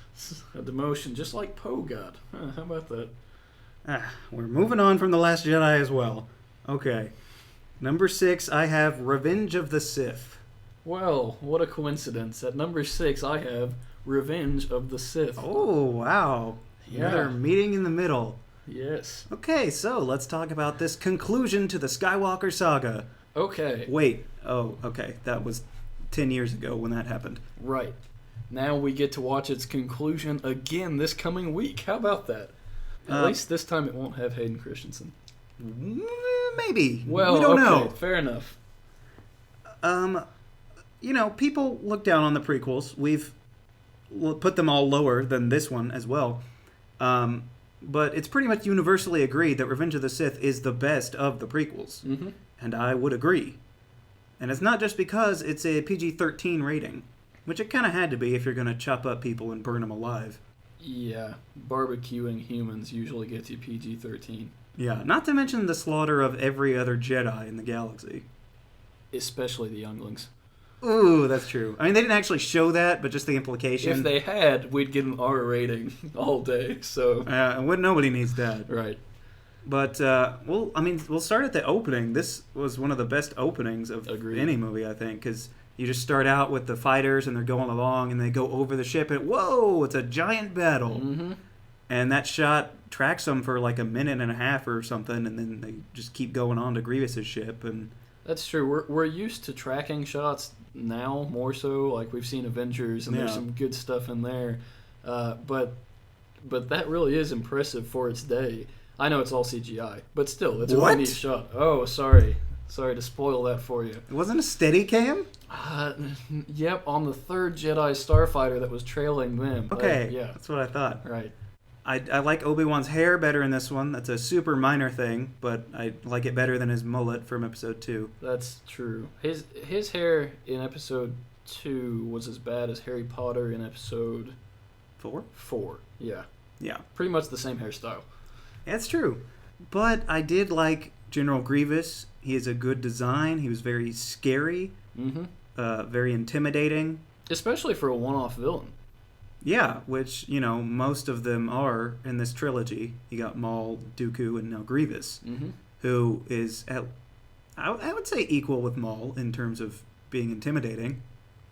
[SPEAKER 2] A demotion, just like Poe got. How about that?
[SPEAKER 1] We're moving on from The Last Jedi as well. Okay. Number 6, I have Revenge of the Sith.
[SPEAKER 2] Well, what a coincidence. At number 6, I have Revenge of the Sith.
[SPEAKER 1] Oh, wow.
[SPEAKER 2] Yeah.
[SPEAKER 1] Another meeting in the middle.
[SPEAKER 2] Yes.
[SPEAKER 1] Okay, so let's talk about this conclusion to the Skywalker saga.
[SPEAKER 2] Okay.
[SPEAKER 1] Wait. Oh, okay. That was 10 years ago when that happened.
[SPEAKER 2] Right. Now we get to watch its conclusion again this coming week. How about that? At least this time it won't have Hayden Christensen.
[SPEAKER 1] Maybe.
[SPEAKER 2] Well,
[SPEAKER 1] we don't
[SPEAKER 2] okay,
[SPEAKER 1] know.
[SPEAKER 2] Fair enough.
[SPEAKER 1] People look down on the prequels. We've put them all lower than this one as well. But it's pretty much universally agreed that Revenge of the Sith is the best of the prequels.
[SPEAKER 2] Mm-hmm.
[SPEAKER 1] And I would agree. And it's not just because it's a PG-13 rating, which it kind of had to be if you're going to chop up people and burn them alive.
[SPEAKER 2] Yeah, barbecuing humans usually gets you PG-13.
[SPEAKER 1] Yeah, not to mention the slaughter of every other Jedi in the galaxy.
[SPEAKER 2] Especially the younglings.
[SPEAKER 1] Ooh, that's true. I mean, they didn't actually show that, but just the implication.
[SPEAKER 2] If they had, we'd get an R rating all day, so...
[SPEAKER 1] Nobody needs that.
[SPEAKER 2] Right.
[SPEAKER 1] But, we'll start at the opening. This was one of the best openings of any movie, I think, because you just start out with the fighters, and they're going along, and they go over the ship, and whoa, it's a giant battle.
[SPEAKER 2] Mm-hmm.
[SPEAKER 1] And that shot tracks them for like a minute and a half or something, and then they just keep going on to Grievous's ship. And
[SPEAKER 2] that's true. We're used to tracking shots now more so. Like we've seen Avengers, and there's some good stuff in there. But that really is impressive for its day. I know it's all CGI, but still, it's a really neat shot. Oh, sorry to spoil that for you.
[SPEAKER 1] It wasn't a steady cam?
[SPEAKER 2] Yep, on the third Jedi starfighter that was trailing them.
[SPEAKER 1] Okay,
[SPEAKER 2] yeah,
[SPEAKER 1] that's what I thought.
[SPEAKER 2] Right.
[SPEAKER 1] I like Obi-Wan's hair better in this one. That's a super minor thing, but I like it better than his mullet from Episode 2.
[SPEAKER 2] That's true. His hair in Episode 2 was as bad as Harry Potter in Episode 4. Yeah.
[SPEAKER 1] Yeah.
[SPEAKER 2] Pretty much the same hairstyle.
[SPEAKER 1] That's true. But I did like General Grievous. He has a good design. He was very scary.
[SPEAKER 2] Mm-hmm.
[SPEAKER 1] Very intimidating.
[SPEAKER 2] Especially for a one-off villain.
[SPEAKER 1] Yeah, which, most of them are in this trilogy. You got Maul, Dooku, and now Grievous, who is, I would say, equal with Maul in terms of being intimidating.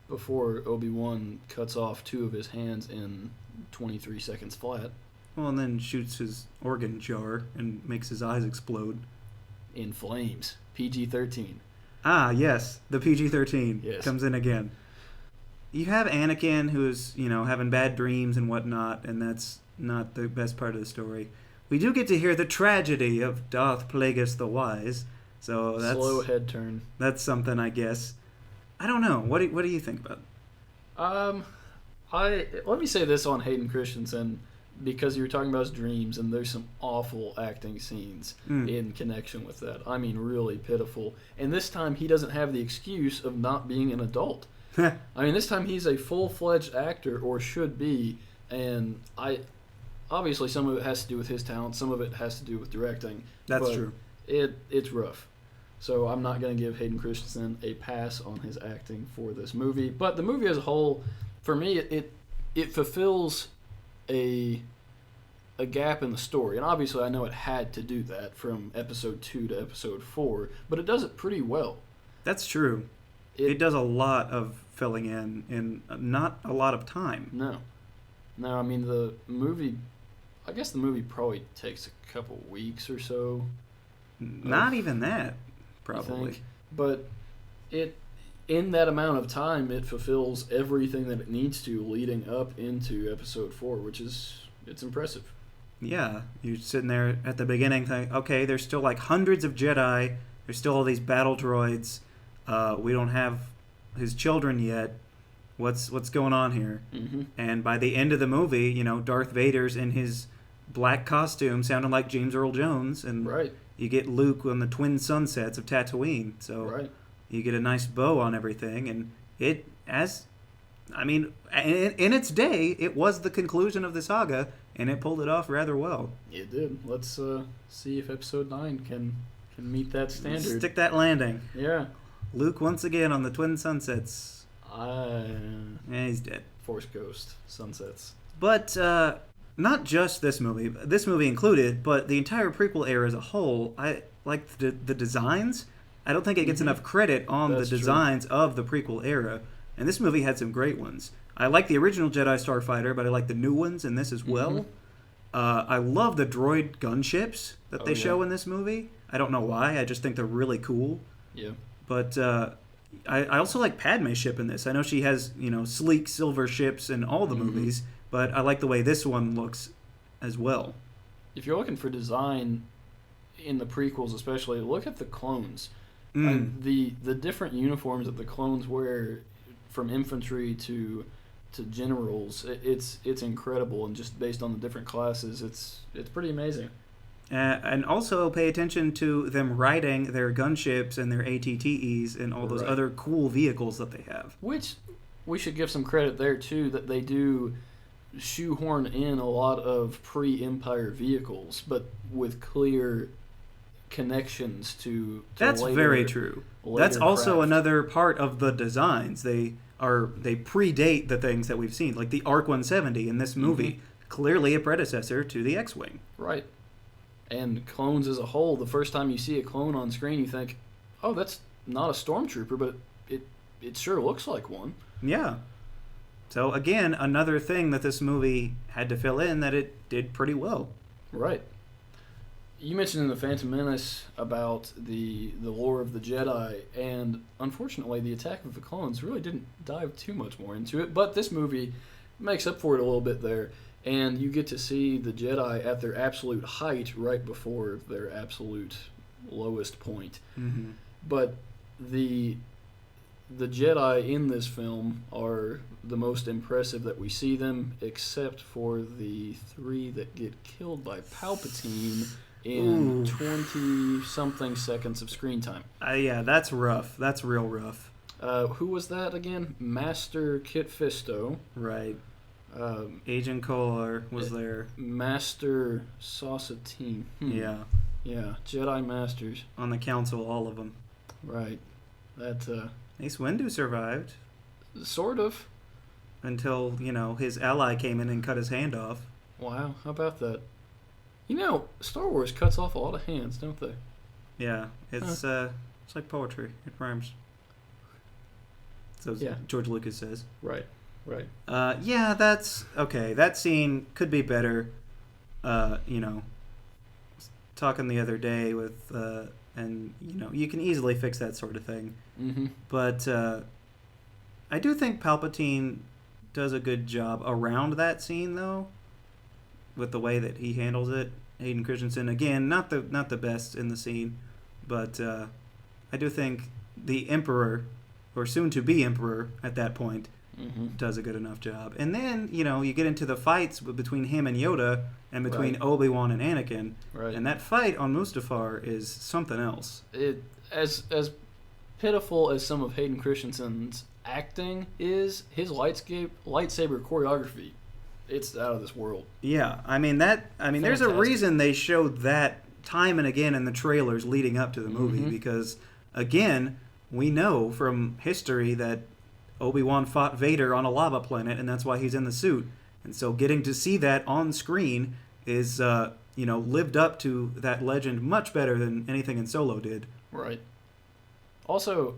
[SPEAKER 2] Before Obi-Wan cuts off 2 of his hands in 23 seconds flat.
[SPEAKER 1] Well, and then shoots his organ jar and makes his eyes explode.
[SPEAKER 2] In flames. PG-13.
[SPEAKER 1] Ah, yes, the PG-13 comes in again. You have Anakin who's, having bad dreams and whatnot, and that's not the best part of the story. We do get to hear the tragedy of Darth Plagueis the Wise, so that's...
[SPEAKER 2] Slow head turn.
[SPEAKER 1] That's something, I guess. I don't know. What do you think about
[SPEAKER 2] it? Let me say this on Hayden Christensen, because you were talking about his dreams, and there's some awful acting scenes in connection with that. I mean, really pitiful. And this time, he doesn't have the excuse of not being an adult. I mean, this time he's a full-fledged actor, or should be, and obviously some of it has to do with his talent, some of it has to do with directing.
[SPEAKER 1] That's true.
[SPEAKER 2] It's rough. So I'm not going to give Hayden Christensen a pass on his acting for this movie. But the movie as a whole, for me, it fulfills a gap in the story. And obviously I know it had to do that from Episode 2 to Episode 4, but it does it pretty well.
[SPEAKER 1] That's true. It does a lot of filling in not a lot of time.
[SPEAKER 2] No, I mean, the movie probably takes a couple weeks or so.
[SPEAKER 1] Not even that, probably.
[SPEAKER 2] But in that amount of time, it fulfills everything that it needs to leading up into Episode 4, which it's impressive.
[SPEAKER 1] Yeah, you're sitting there at the beginning thinking, okay, there's still like hundreds of Jedi, there's still all these battle droids, we don't have his children yet, what's going on here? Mm-hmm. And by the end of the movie, Darth Vader's in his black costume sounding like James Earl Jones, and you get Luke on the twin sunsets of Tatooine, so you get a nice bow on everything, and in its day, it was the conclusion of the saga, and it pulled it off rather well.
[SPEAKER 2] It did. Let's see if Episode 9 can meet that standard.
[SPEAKER 1] Stick that landing.
[SPEAKER 2] Yeah.
[SPEAKER 1] Luke once again on the twin sunsets. Yeah, he's dead.
[SPEAKER 2] Force Ghost, Sunsets.
[SPEAKER 1] But not just this movie included, but the entire prequel era as a whole. I like the designs. I don't think it gets enough credit on
[SPEAKER 2] That's
[SPEAKER 1] the designs of the prequel era, and this movie had some great ones. I like the original Jedi Starfighter, but I like the new ones in this as well. I love the droid gunships that they show in this movie. I don't know why. I just think they're really cool.
[SPEAKER 2] Yeah.
[SPEAKER 1] But I also like Padme's ship in this. I know she has, sleek silver ships in all the movies, but I like the way this one looks as well.
[SPEAKER 2] If you're looking for design in the prequels especially, look at the clones. The different uniforms that the clones wear, from infantry to generals, it's incredible, and just based on the different classes, it's pretty amazing.
[SPEAKER 1] And also pay attention to them riding their gunships and their ATTEs and all those other cool vehicles that they have.
[SPEAKER 2] Which we should give some credit there too, that they do shoehorn in a lot of pre-Empire vehicles, but with clear connections to
[SPEAKER 1] That's
[SPEAKER 2] later,
[SPEAKER 1] very true. That's also
[SPEAKER 2] craft.
[SPEAKER 1] another part of the designs. They predate the things that we've seen, like the ARC 170 in this movie, clearly a predecessor to the X-Wing.
[SPEAKER 2] Right. And clones as a whole, the first time you see a clone on screen, you think, oh, that's not a stormtrooper, but it sure looks like one.
[SPEAKER 1] Yeah. So again, another thing that this movie had to fill in that it did pretty well.
[SPEAKER 2] Right. You mentioned in The Phantom Menace about the lore of the Jedi, and unfortunately the Attack of the Clones really didn't dive too much more into it, but this movie makes up for it a little bit there, and you get to see the Jedi at their absolute height right before their absolute lowest point.
[SPEAKER 1] Mm-hmm.
[SPEAKER 2] But the Jedi in this film are the most impressive that we see them, except for the 3 that get killed by Palpatine in 20-something seconds of screen time.
[SPEAKER 1] Yeah, that's rough. That's real rough.
[SPEAKER 2] Who was that again? Master Kit Fisto.
[SPEAKER 1] Right. Agent Kohler was there.
[SPEAKER 2] Master Sausatine.
[SPEAKER 1] Yeah.
[SPEAKER 2] Yeah, Jedi Masters.
[SPEAKER 1] On the council, all of them.
[SPEAKER 2] Right. That,
[SPEAKER 1] Mace Windu survived.
[SPEAKER 2] Sort of.
[SPEAKER 1] Until, his ally came in and cut his hand off.
[SPEAKER 2] Wow, how about that? Star Wars cuts off a lot of hands, don't they?
[SPEAKER 1] Yeah, it's like poetry. It rhymes. So George Lucas says.
[SPEAKER 2] Right.
[SPEAKER 1] Yeah, that's okay. That scene could be better. Talking the other day with, and you can easily fix that sort of thing.
[SPEAKER 2] Mm-hmm.
[SPEAKER 1] But I do think Palpatine does a good job around that scene, though, with the way that he handles it. Hayden Christensen, again, not the best in the scene, but I do think the Emperor, or soon-to-be Emperor at that point, does a good enough job. And then, you get into the fights between him and Yoda, and between Obi-Wan and Anakin, and that fight on Mustafar is something else.
[SPEAKER 2] As pitiful as some of Hayden Christensen's acting is, his lightsaber choreography, it's out of this world.
[SPEAKER 1] Yeah, there's a reason they showed that time and again in the trailers leading up to the movie, because, again, we know from history that Obi-Wan fought Vader on a lava planet, and that's why he's in the suit. And so getting to see that on screen is, lived up to that legend much better than anything in Solo did.
[SPEAKER 2] Right. Also,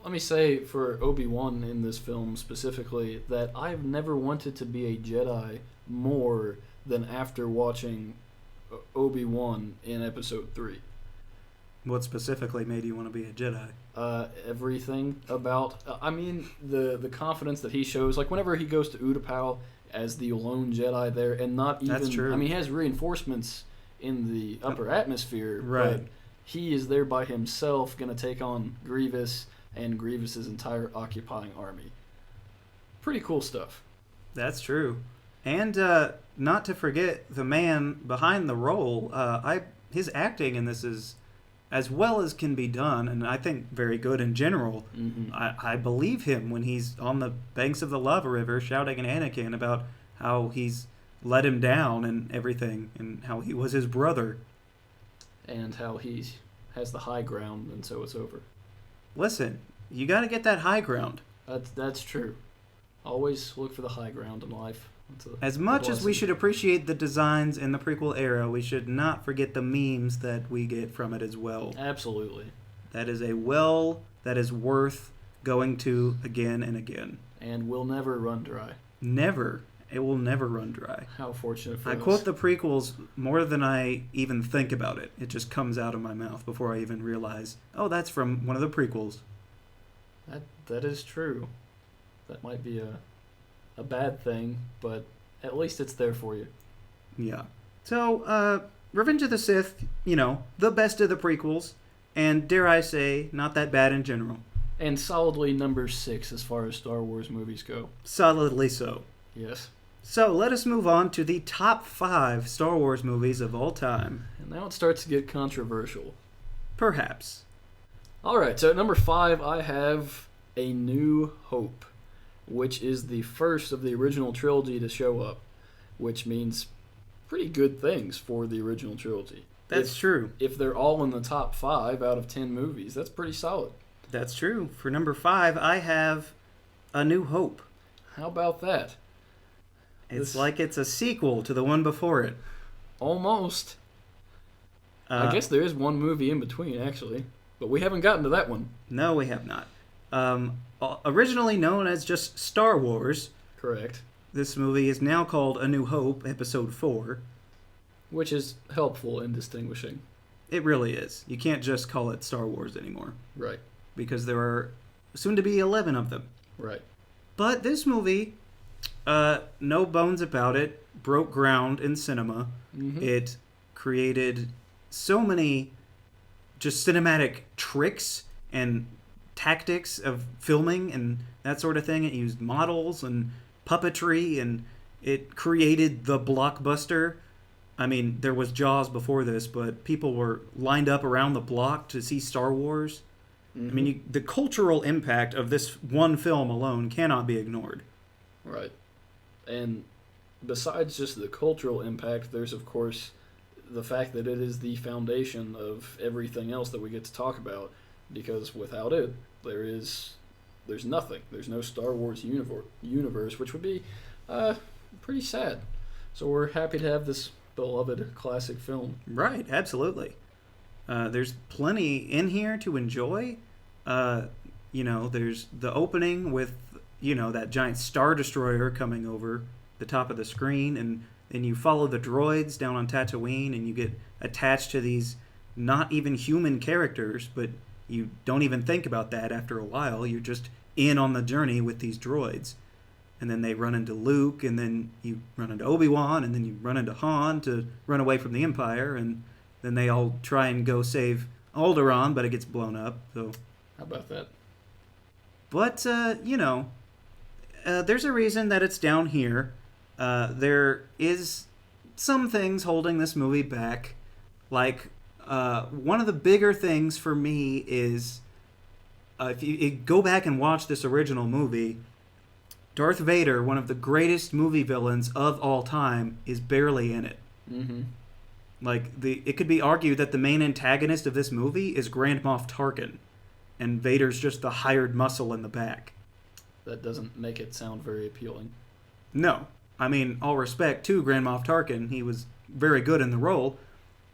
[SPEAKER 2] let me say for Obi-Wan in this film specifically that I've never wanted to be a Jedi more than after watching Obi-Wan in Episode 3.
[SPEAKER 1] What specifically made you want to be a Jedi?
[SPEAKER 2] Everything about... the confidence that he shows. Like, whenever he goes to Utapau as the lone Jedi there, and not even...
[SPEAKER 1] That's true.
[SPEAKER 2] he has reinforcements in the upper atmosphere,
[SPEAKER 1] right.
[SPEAKER 2] But he is there by himself, going to take on Grievous and Grievous's entire occupying army. Pretty cool stuff.
[SPEAKER 1] That's true. And not to forget the man behind the role. His acting in this is as well as can be done, and I think very good in general.
[SPEAKER 2] Mm-hmm.
[SPEAKER 1] I believe him when he's on the banks of the lava river shouting at Anakin about how he's let him down and everything, and how he was his brother.
[SPEAKER 2] And how he has the high ground, and so it's over.
[SPEAKER 1] Listen, you got to get that high ground.
[SPEAKER 2] That's true. Always look for the high ground in life.
[SPEAKER 1] As much as we should appreciate the designs in the prequel era, we should not forget the memes that we get from it as well.
[SPEAKER 2] Absolutely.
[SPEAKER 1] That is a well that is worth going to again and again.
[SPEAKER 2] And will never run dry.
[SPEAKER 1] Never. It will never run dry.
[SPEAKER 2] How fortunate for
[SPEAKER 1] I
[SPEAKER 2] us.
[SPEAKER 1] quote the prequels more than I even think about it. It just comes out of my mouth before I even realize, oh, that's from one of the prequels.
[SPEAKER 2] That is true. That might be a bad thing, but at least it's there for you.
[SPEAKER 1] Yeah. So, Revenge of the Sith, the best of the prequels, and dare I say, not that bad in general.
[SPEAKER 2] And solidly number 6 as far as Star Wars movies go.
[SPEAKER 1] Solidly so.
[SPEAKER 2] Yes.
[SPEAKER 1] So, let us move on to the top 5 Star Wars movies of all time.
[SPEAKER 2] And now it starts to get controversial.
[SPEAKER 1] Perhaps.
[SPEAKER 2] Alright, so at number 5 I have A New Hope, which is the first of the original trilogy to show up, which means pretty good things for the original trilogy.
[SPEAKER 1] That's true.
[SPEAKER 2] If they're all in the top 5 out of 10 movies, that's pretty solid.
[SPEAKER 1] That's true. For number 5, I have A New Hope.
[SPEAKER 2] How about that?
[SPEAKER 1] It's like it's a sequel to the one before it.
[SPEAKER 2] Almost. I guess there is one movie in between, actually, but we haven't gotten to that one.
[SPEAKER 1] No, we have not. Originally known as just Star Wars.
[SPEAKER 2] Correct.
[SPEAKER 1] This movie is now called A New Hope, Episode 4.
[SPEAKER 2] Which is helpful in distinguishing.
[SPEAKER 1] It really is. You can't just call it Star Wars anymore.
[SPEAKER 2] Right.
[SPEAKER 1] Because there are soon to be 11 of them.
[SPEAKER 2] Right.
[SPEAKER 1] But this movie, no bones about it, broke ground in cinema.
[SPEAKER 2] Mm-hmm.
[SPEAKER 1] It created so many just cinematic tricks and tactics of filming and that sort of thing. It used models and puppetry, and it created the blockbuster. I mean, there was Jaws before this, but people were lined up around the block to see Star Wars.
[SPEAKER 2] Mm-hmm.
[SPEAKER 1] I mean, the cultural impact of this one film alone cannot be ignored.
[SPEAKER 2] Right. And besides just the cultural impact, there's, of course, the fact that it is the foundation of everything else that we get to talk about, because without it, there's nothing. There's no Star Wars universe, which would be pretty sad. So we're happy to have this beloved classic film.
[SPEAKER 1] Right, absolutely. There's plenty in here to enjoy. There's the opening with, that giant Star Destroyer coming over the top of the screen, and then you follow the droids down on Tatooine, and you get attached to these not even human characters, but you don't even think about that after a while. You're just in on the journey with these droids. And then they run into Luke, and then you run into Obi-Wan, and then you run into Han to run away from the Empire, and then they all try and go save Alderaan, but it gets blown up. So,
[SPEAKER 2] how about that?
[SPEAKER 1] But, there's a reason that it's down here. There is some things holding this movie back. Like, one of the bigger things for me is, if you go back and watch this original movie, Darth Vader, one of the greatest movie villains of all time, is barely in it.
[SPEAKER 2] Mm-hmm.
[SPEAKER 1] Like, it could be argued that the main antagonist of this movie is Grand Moff Tarkin, and Vader's just the hired muscle in the back.
[SPEAKER 2] That doesn't make it sound very appealing.
[SPEAKER 1] No. I mean, all respect to Grand Moff Tarkin. He was very good in the role,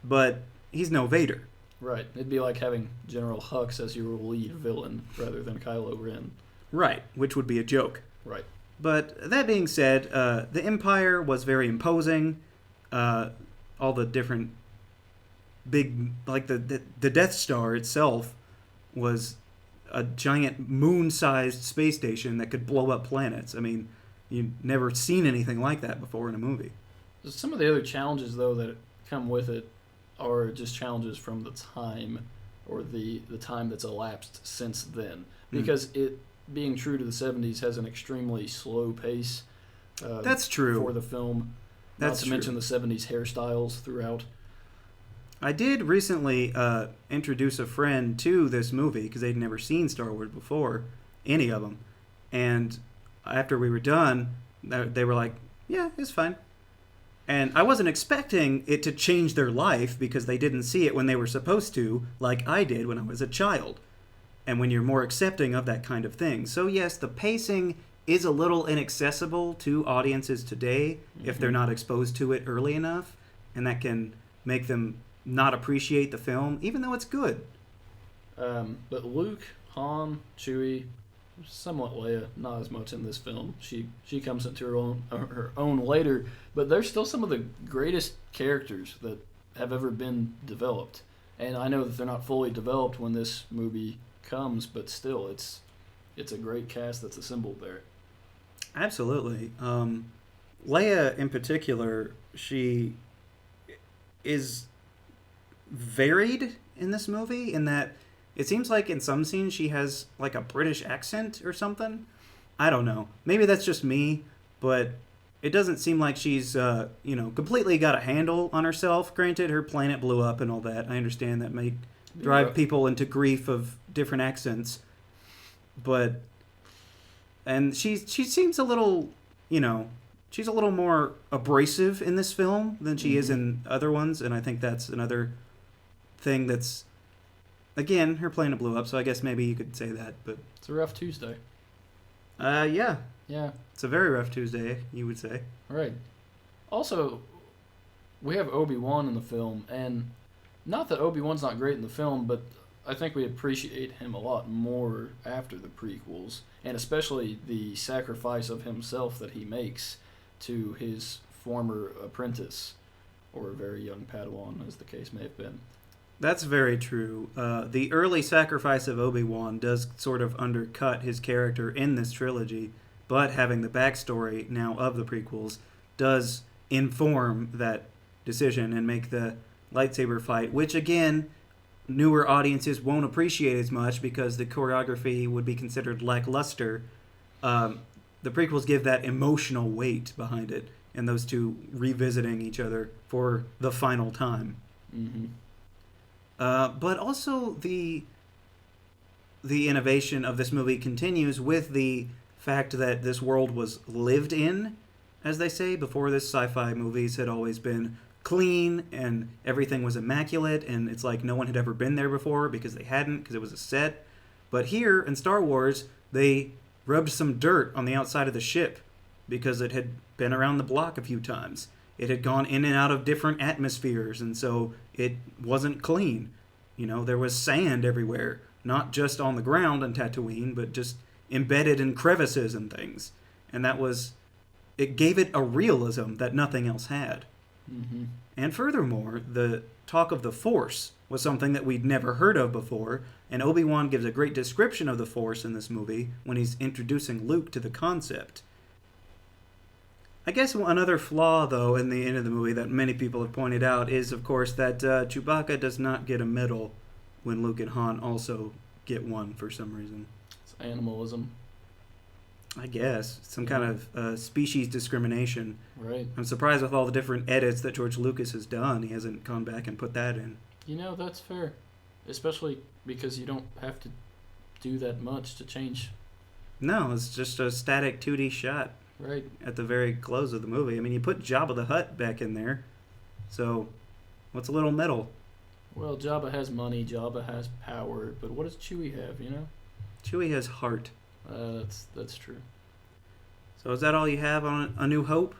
[SPEAKER 1] but he's no Vader.
[SPEAKER 2] Right. It'd be like having General Hux as your lead villain rather than Kylo Ren.
[SPEAKER 1] Right, which would be a joke.
[SPEAKER 2] Right.
[SPEAKER 1] But that being said, the Empire was very imposing. All the different big, like the Death Star itself was a giant moon-sized space station that could blow up planets. I mean, you've never seen anything like that before in a movie.
[SPEAKER 2] Some of the other challenges, though, that come with it are just challenges from the time, or the time that's elapsed since then. Because it, being true to the 70s, has an extremely slow pace.
[SPEAKER 1] That's true.
[SPEAKER 2] For the film.
[SPEAKER 1] That's
[SPEAKER 2] Not to mention the 70s hairstyles throughout.
[SPEAKER 1] I did recently introduce a friend to this movie because they'd never seen Star Wars before, any of them. And after we were done, they were like, yeah, it's fine. And I wasn't expecting it to change their life because they didn't see it when they were supposed to, like I did when I was a child. and when you're more accepting of that kind of thing. So yes, the pacing is a little inaccessible to audiences today if they're not exposed to it early enough, and that can make them not appreciate the film, even though it's good.
[SPEAKER 2] But Luke, Han, Chewie, somewhat Leia, not as much in this film. She comes into her own later, but they're still some of the greatest characters that have ever been developed. And I know that they're not fully developed when this movie comes, but still, it's a great cast that's assembled there.
[SPEAKER 1] Absolutely. Leia, in particular, she is varied in this movie in that it seems like in some scenes she has like a British accent or something. I don't know. Maybe that's just me, but it doesn't seem like she's, completely got a handle on herself. Granted, her planet blew up and all that. I understand that may drive people into grief of different accents, and she seems a little, she's a little more abrasive in this film than she is in other ones, and I think that's another thing that's, again, her planet blew up, so I guess maybe you could say that, but...
[SPEAKER 2] It's a rough Tuesday.
[SPEAKER 1] Yeah.
[SPEAKER 2] Yeah.
[SPEAKER 1] It's a very rough Tuesday, you would say.
[SPEAKER 2] Right. Also, we have Obi-Wan in the film, and not that Obi-Wan's not great in the film, but I think we appreciate him a lot more after the prequels, and especially the sacrifice of himself that he makes to his former apprentice, or very young Padawan, as the case may have been.
[SPEAKER 1] That's very true. The early sacrifice of Obi-Wan does sort of undercut his character in this trilogy, but having the backstory now of the prequels does inform that decision and make the lightsaber fight, which again, newer audiences won't appreciate as much because the choreography would be considered lackluster. The prequels give that emotional weight behind it, and those two revisiting each other for the final time.
[SPEAKER 2] Mm-hmm.
[SPEAKER 1] But also the innovation of this movie continues with the fact that this world was lived in, as they say. Before this, sci-fi movies had always been clean and everything was immaculate, and it's like no one had ever been there before because they hadn't, because it was a set. But here in Star Wars, they rubbed some dirt on the outside of the ship because it had been around the block a few times. It had gone in and out of different atmospheres, and so it wasn't clean. There was sand everywhere, not just on the ground on Tatooine, but just embedded in crevices and things. And it gave it a realism that nothing else had.
[SPEAKER 2] Mm-hmm.
[SPEAKER 1] And furthermore, the talk of the Force was something that we'd never heard of before, and Obi-Wan gives a great description of the Force in this movie when he's introducing Luke to the concept. I guess another flaw, though, in the end of the movie that many people have pointed out is, of course, that Chewbacca does not get a medal when Luke and Han also get one for some reason.
[SPEAKER 2] It's animalism.
[SPEAKER 1] I guess. Some kind of species discrimination.
[SPEAKER 2] Right.
[SPEAKER 1] I'm surprised with all the different edits that George Lucas has done, he hasn't gone back and put that in.
[SPEAKER 2] That's fair. Especially because you don't have to do that much to change.
[SPEAKER 1] No, it's just a static 2D shot.
[SPEAKER 2] Right.
[SPEAKER 1] At the very close of the movie. I mean, you put Jabba the Hutt back in there, so what's a little metal?
[SPEAKER 2] Well, Jabba has money, Jabba has power, but what does Chewie have,
[SPEAKER 1] Chewie has heart.
[SPEAKER 2] That's true.
[SPEAKER 1] So is that all you have on A New Hope?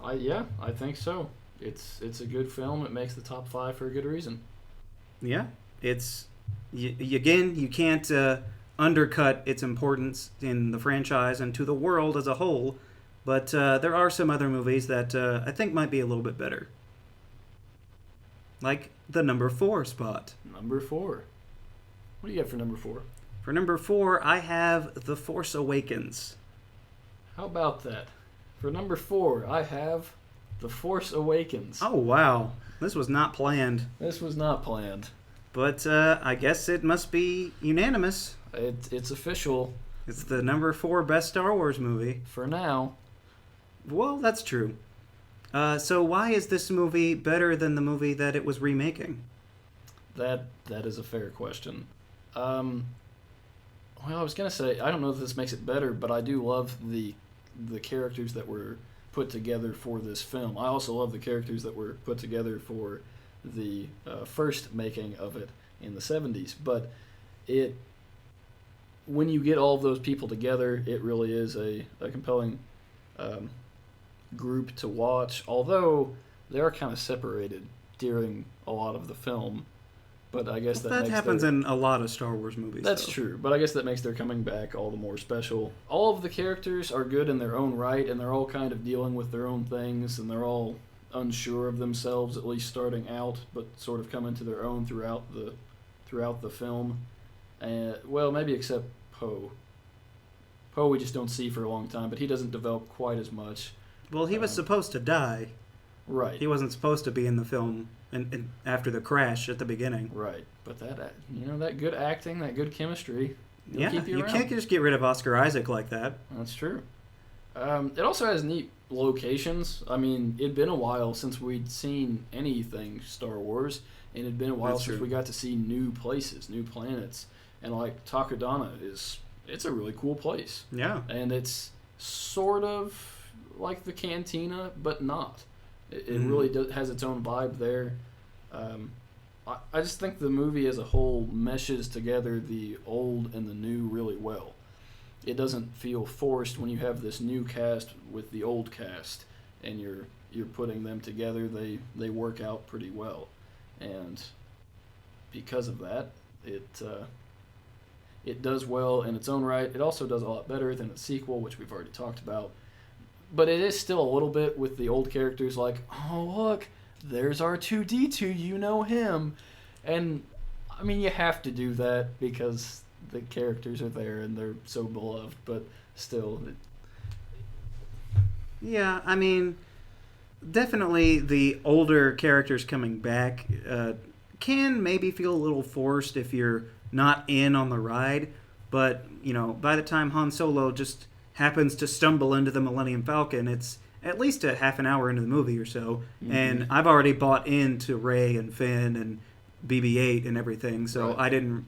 [SPEAKER 2] I think so. It's a good film. It makes the top 5 for a good reason.
[SPEAKER 1] Yeah. Again, you can't undercut its importance in the franchise and to the world as a whole, but there are some other movies that I think might be a little bit better. Like the number 4 spot.
[SPEAKER 2] Number 4. What do you got for number 4?
[SPEAKER 1] For number 4, I have The Force Awakens.
[SPEAKER 2] How about that? For number 4, I have The Force Awakens.
[SPEAKER 1] Oh, wow. This was not planned.
[SPEAKER 2] This was not planned.
[SPEAKER 1] But I guess it must be unanimous.
[SPEAKER 2] It's official.
[SPEAKER 1] It's the number 4 best Star Wars movie.
[SPEAKER 2] For now.
[SPEAKER 1] Well, that's true. So why is this movie better than the movie that it was remaking?
[SPEAKER 2] That is a fair question. Well, I was going to say, I don't know if this makes it better, but I do love the characters that were put together for this film. I also love the characters that were put together for the first making of it in the 70s. But when you get all of those people together, it really is a compelling group to watch. Although they are kind of separated during a lot of the film, but I guess
[SPEAKER 1] that happens in a lot of Star Wars movies.
[SPEAKER 2] That's
[SPEAKER 1] though.
[SPEAKER 2] true, but I guess that makes their coming back all the more special. All of the characters are good in their own right, and they're all kind of dealing with their own things, and they're all unsure of themselves, at least starting out, but sort of coming to their own throughout the film. Well, maybe except Poe. Poe we just don't see for a long time, but he doesn't develop quite as much.
[SPEAKER 1] Well, he was supposed to die.
[SPEAKER 2] Right.
[SPEAKER 1] He wasn't supposed to be in the film and after the crash at the beginning.
[SPEAKER 2] Right. But that good acting, that good chemistry, keep you
[SPEAKER 1] you
[SPEAKER 2] around.
[SPEAKER 1] can't just get rid of Oscar Isaac like that.
[SPEAKER 2] That's true. It also has neat locations. I mean, it'd been a while since we'd seen anything Star Wars, and it'd been a while since we got to see new places, new planets. And like Takodana it's a really cool place.
[SPEAKER 1] Yeah.
[SPEAKER 2] And it's sort of like the Cantina, but not. It really has its own vibe there. I just think the movie as a whole meshes together the old and the new really well. It doesn't feel forced when you have this new cast with the old cast, and you're putting them together. They work out pretty well, and because of that, it does well in its own right. It also does a lot better than the sequel, which we've already talked about. But it is still a little bit with the old characters like, oh, look, there's R2-D2, you know him. And, I mean, you have to do that because the characters are there and they're so beloved, but still.
[SPEAKER 1] Yeah, I mean, definitely the older characters coming back can maybe feel a little forced if you're not in on the ride. But, by the time Han Solo just happens to stumble into the Millennium Falcon, it's at least a half an hour into the movie or so, and I've already bought into Rey and Finn and BB-8 and everything, so
[SPEAKER 2] Right.
[SPEAKER 1] I didn't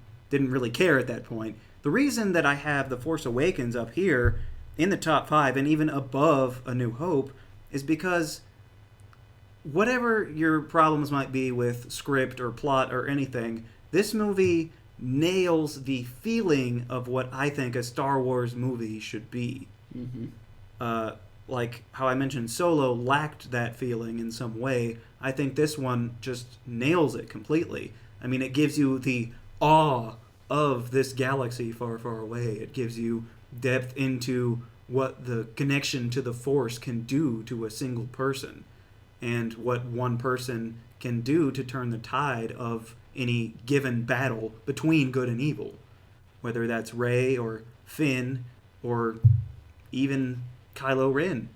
[SPEAKER 1] really care at that point. The reason that I have The Force Awakens up here in the top 5 and even above A New Hope is because whatever your problems might be with script or plot or anything, this movie nails the feeling of what I think a Star Wars movie should be. Like how I mentioned Solo lacked that feeling in some way. I think this one just nails it completely. I mean, it gives you the awe of this galaxy far, far away. It gives you depth into what the connection to the Force can do to a single person, and what one person can do to turn the tide of any given battle between good and evil, whether that's Rey or Finn or even Kylo Ren,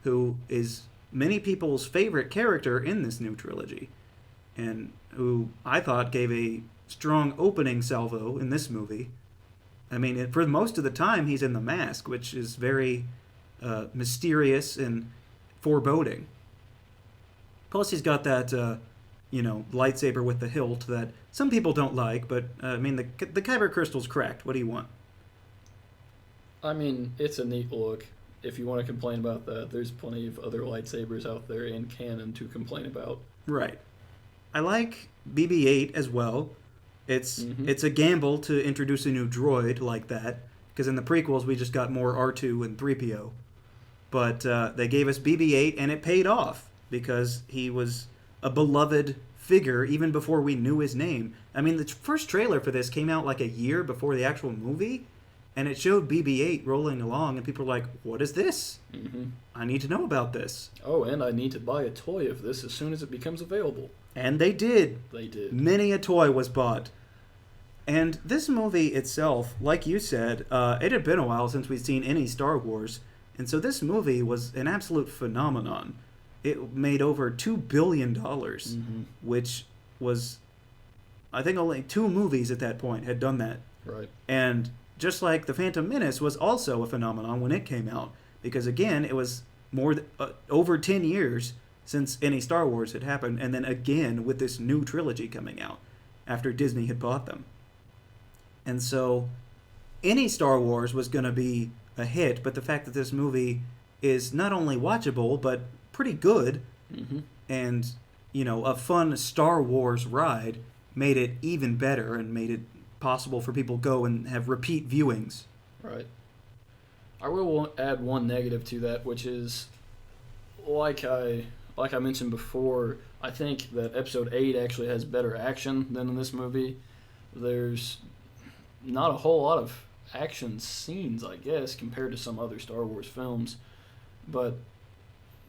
[SPEAKER 1] who is many people's favorite character in this new trilogy, and who I thought gave a strong opening salvo in this movie. I mean, for most of the time, he's in the mask, which is very mysterious and foreboding. Plus, he's got that lightsaber with the hilt that some people don't like, but I mean, the kyber crystal's cracked. What do you want?
[SPEAKER 2] I mean, it's a neat look. If you want to complain about that, there's plenty of other lightsabers out there in canon to complain about.
[SPEAKER 1] Right. I like BB-8 as well. It's a gamble to introduce a new droid like that, because in the prequels we just got more R2 and 3PO. But they gave us BB-8 and it paid off, because he was a beloved figure even before we knew his name. I mean, the first trailer for this came out like a year before the actual movie, and it showed BB-8 rolling along, and people were like, what is this? I need to know about this.
[SPEAKER 2] Oh, and I need to buy a toy of this as soon as it becomes available.
[SPEAKER 1] And they did.
[SPEAKER 2] They did.
[SPEAKER 1] Many a toy was bought. And this movie itself, like you said, it had been a while since we'd seen any Star Wars, and so this movie was an absolute phenomenon. It made over $2 billion, which was, I think only 2 movies at that point had done that.
[SPEAKER 2] Right.
[SPEAKER 1] And just like The Phantom Menace was also a phenomenon when it came out, because again, it was over 10 years since any Star Wars had happened, and then again with this new trilogy coming out after Disney had bought them. And so any Star Wars was going to be a hit, but the fact that this movie is not only watchable, but pretty good, and, a fun Star Wars ride made it even better and made it possible for people to go and have repeat viewings.
[SPEAKER 2] Right. I will add one negative to that, which is, like I mentioned before, I think that Episode 8 actually has better action than in this movie. There's not a whole lot of action scenes, I guess, compared to some other Star Wars films. But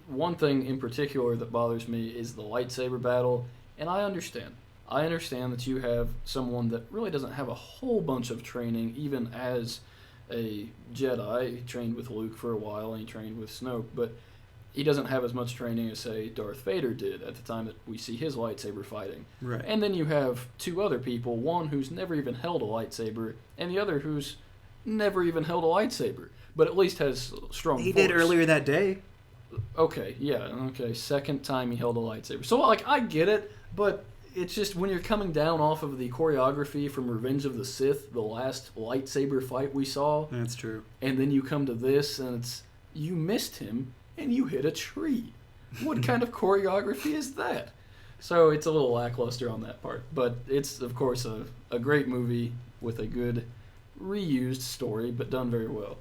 [SPEAKER 2] one thing in particular that bothers me is the lightsaber battle, and I understand. I understand that you have someone that really doesn't have a whole bunch of training, even as a Jedi. He trained with Luke for a while, and he trained with Snoke, but he doesn't have as much training as, say, Darth Vader did at the time that we see his lightsaber fighting.
[SPEAKER 1] Right.
[SPEAKER 2] And then you have two other people, one who's never even held a lightsaber, and the other who's never even held a lightsaber, but at least has strong
[SPEAKER 1] He
[SPEAKER 2] force.
[SPEAKER 1] did earlier that day.
[SPEAKER 2] Okay, yeah, okay, second time he held a lightsaber. So, like, I get it, but it's just when you're coming down off of the choreography from Revenge of the Sith, the last lightsaber fight we saw,
[SPEAKER 1] That's true.
[SPEAKER 2] and then you come to this, and it's, you missed him, and you hit a tree. What kind of choreography is that? So it's a little lackluster on that part. But it's, of course, a great movie with a good reused story, but done very well.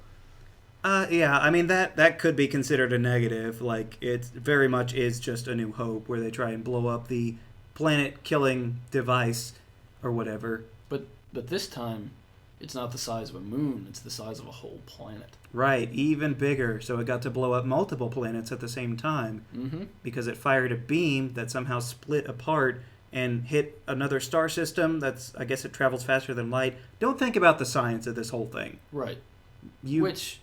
[SPEAKER 1] Yeah, I mean, that could be considered a negative. Like, it very much is just A New Hope, where they try and blow up the planet-killing device or whatever.
[SPEAKER 2] But this time, it's not the size of a moon. It's the size of a whole planet.
[SPEAKER 1] Right, even bigger. So it got to blow up multiple planets at the same time.
[SPEAKER 2] Mm-hmm.
[SPEAKER 1] Because it fired a beam that somehow split apart and hit another star system that's, I guess it travels faster than light. Don't think about the science of this whole thing.
[SPEAKER 2] Right. Which,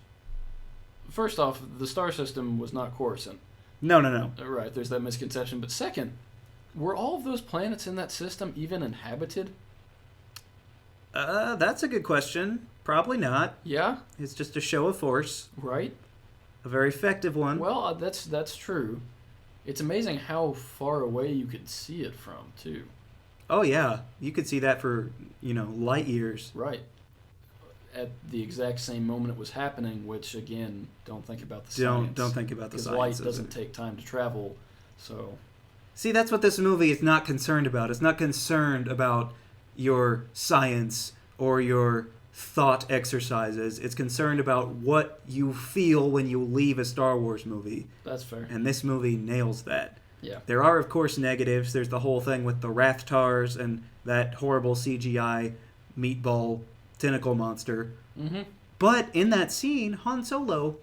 [SPEAKER 2] first off, the star system was not Coruscant.
[SPEAKER 1] No.
[SPEAKER 2] Right, there's that misconception. But second, were all of those planets in that system even inhabited?
[SPEAKER 1] That's a good question. Probably not.
[SPEAKER 2] Yeah.
[SPEAKER 1] It's just a show of force.
[SPEAKER 2] Right.
[SPEAKER 1] A very effective one.
[SPEAKER 2] Well, that's true. It's amazing how far away you could see it from, too.
[SPEAKER 1] Oh, yeah. You could see that for, light years.
[SPEAKER 2] Right. At the exact same moment it was happening, which, again, don't think about the science.
[SPEAKER 1] Don't think about the science.
[SPEAKER 2] Because light doesn't take time to travel, so...
[SPEAKER 1] See, that's what this movie is not concerned about. It's not concerned about your science or your thought exercises. It's concerned about what you feel when you leave a Star Wars movie.
[SPEAKER 2] That's fair.
[SPEAKER 1] And this movie nails that.
[SPEAKER 2] Yeah.
[SPEAKER 1] There are, of course, negatives. There's the whole thing with the Rathtars and that horrible CGI meatball tentacle monster.
[SPEAKER 2] Mm-hmm.
[SPEAKER 1] But in that scene, Han Solo